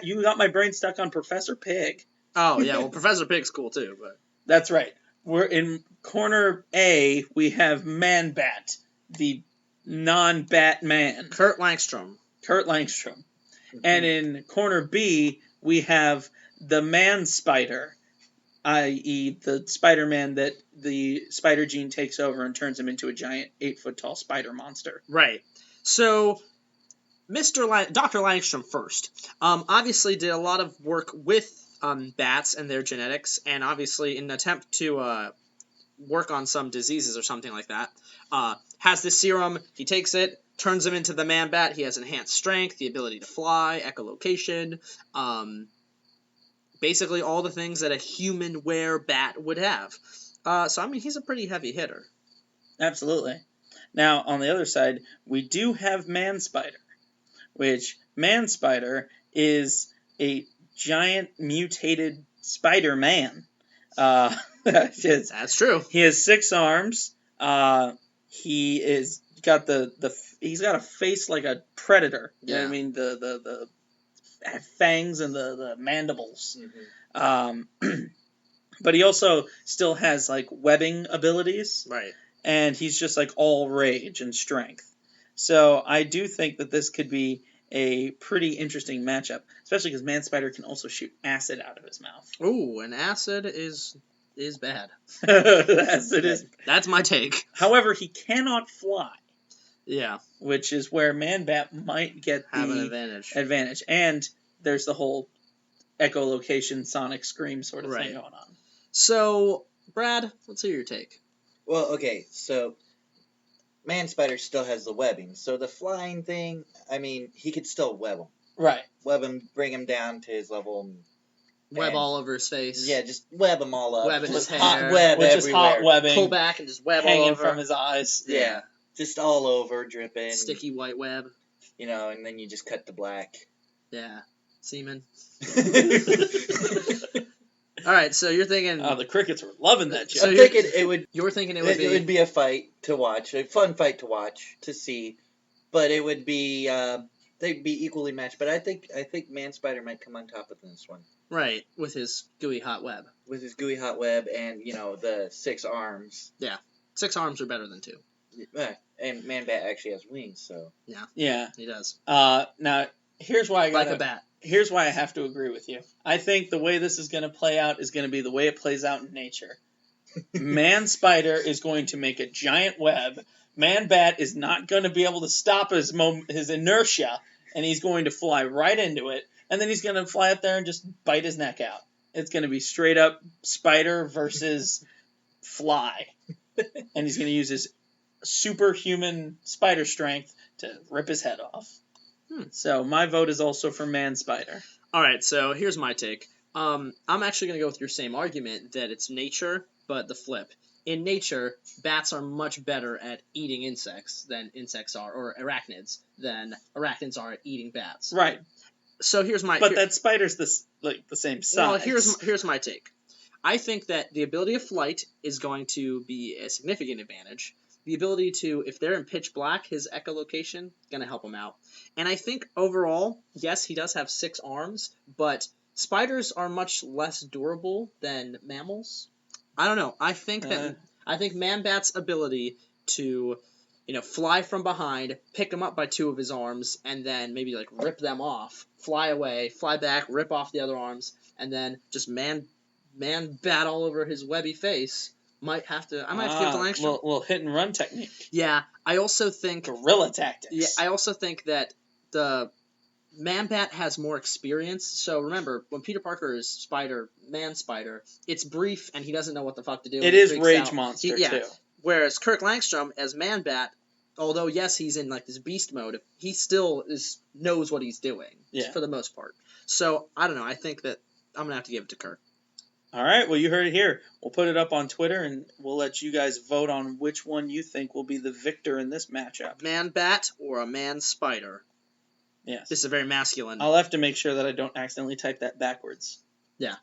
You got my brain stuck on Professor Pig. Oh, yeah, well, Professor Pig's cool, too. But That's right. We're in corner A, we have Man-Bat, the non-Batman. Kurt Langstrom. And in corner B, we have the Man-Spider, i.e. the Spider-Man that the spider gene takes over and turns him into a giant 8-foot-tall spider monster. Right. So, Dr. Langstrom first. Obviously did a lot of work with bats and their genetics, and obviously in an attempt to work on some diseases or something like that, has this serum, he takes it, turns him into the Man-Bat, he has enhanced strength, the ability to fly, echolocation, basically all the things that a human were-bat would have. So, I mean, he's a pretty heavy hitter. Absolutely. Now, on the other side, we do have Man-Spider, which Man-Spider is a giant mutated Spider-Man. That's true. He has 6 arms. He's got a face like a predator. You know what I mean? The fangs and the mandibles. Mm-hmm. But he also still has like webbing abilities. Right. And he's just like all rage and strength. So I do think that this could be a pretty interesting matchup, especially because Man-Spider can also shoot acid out of his mouth. Ooh, and acid is bad. Acid is. That's my take. However, he cannot fly. Yeah. Which is where Man-Bat might get Have an the advantage. And there's the whole echolocation, sonic scream sort of thing going on. So, Brad, let's hear your take. Well, okay, so Man Spider still has the webbing, so the flying thing, I mean, he could still web him. Right. Web him, bring him down to his level. Web all over his face. Yeah, just web him all up. Web in his Just hot hair. web Which is everywhere. hot webbing. Pull back and just web all hanging over. from his eyes. Yeah, just all over, dripping. Sticky white web. And then you just cut to black. Yeah. Semen. Alright, so you're thinking... Oh, the crickets were loving that joke. So I'm thinking it would... You were thinking It would be a fight to watch, a fun fight to watch, to see, but it would be they'd be equally matched. But I think Man Spider might come on top of this one Right, with his gooey hot web. with his gooey hot web and the 6 arms. 6 arms are better than 2. And Man Bat actually has wings, so Yeah. He does. Now here's why Like a bat. Here's why I have to agree with you. I think the way this is going to play out is going to be the way it plays out in nature. Man Spider is going to make a giant web. Man Bat is not going to be able to stop his inertia, and he's going to fly right into it, and then he's going to fly up there and just bite his neck out. It's going to be straight up Spider versus Fly, and he's going to use his superhuman spider strength to rip his head off. So my vote is also for Man Spider. Alright, so here's my take. I'm actually going to go with your same argument that it's nature, but the flip. In nature, bats are much better at eating insects than insects are, or arachnids, than arachnids are at eating bats. Right. So here's my... But that spider's the same size. Well, here's my take. I think that the ability of flight is going to be a significant advantage. The ability to, if they're in pitch black, his echolocation, going to help him out. And I think overall, yes, he does have 6 arms, but spiders are much less durable than mammals. I don't know. I think Man Bat's ability to, fly from behind, pick him up by 2 of his arms, and then maybe rip them off, fly away, fly back, rip off the other arms, and then just man bat all over his webby face. I might have to give it to Langstrom. Little hit and run technique. Yeah, I also think Guerrilla tactics. Yeah, I also think that the Man Bat has more experience. So remember, when Peter Parker is Man Spider, it's brief and he doesn't know what the fuck to do. It is Rage Monster too. Whereas Kirk Langstrom as Man Bat, although yes he's in this beast mode, he still knows what he's doing for the most part. So I don't know. I think that I'm gonna have to give it to Kirk. All right, well, you heard it here. We'll put it up on Twitter, and we'll let you guys vote on which one you think will be the victor in this matchup. Man Bat or a Man Spider? Yes. This is a very masculine. I'll have to make sure that I don't accidentally type that backwards. Yeah.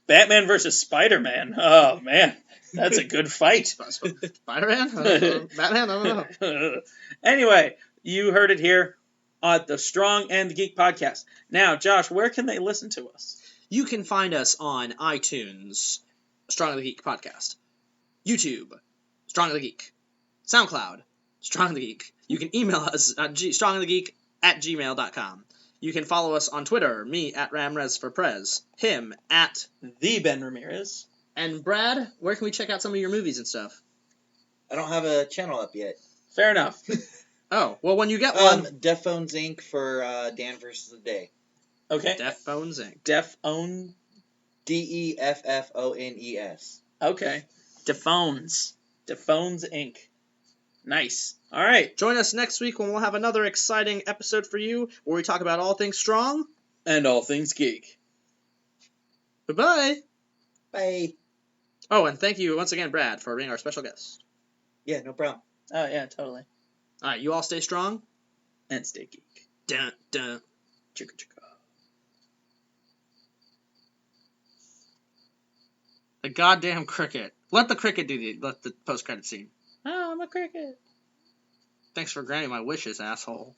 Batman versus Spider-Man. Oh, man. That's a good fight. Spider-Man? Batman? I don't know. Anyway, you heard it here at the Strong and the Geek podcast. Now, Josh, where can they listen to us? You can find us on iTunes, Strong and the Geek Podcast, YouTube, Strong and the Geek, SoundCloud, Strong and the Geek. You can email us at strongandthegeek@gmail.com. You can follow us on Twitter, me at RamResForPrez, him at The Ben Ramirez. And Brad, where can we check out some of your movies and stuff? I don't have a channel up yet. Fair enough. Oh, well, when you get one... Defphones Inc. for Dan vs. the Day. Okay. Defphones Inc. Defphone. Defphones. Okay. Defphones. Defphones Inc. Nice. All right. Join us next week when we'll have another exciting episode for you where we talk about all things strong. And all things geek. Goodbye. Bye. Oh, and thank you once again, Brad, for being our special guest. Yeah, no problem. Oh, yeah, totally. All right, you all stay strong. And stay geek. Dun, dun. Chicka chicka. The goddamn cricket. Let the cricket do the post-credit scene. Oh, I'm a cricket. Thanks for granting my wishes, asshole.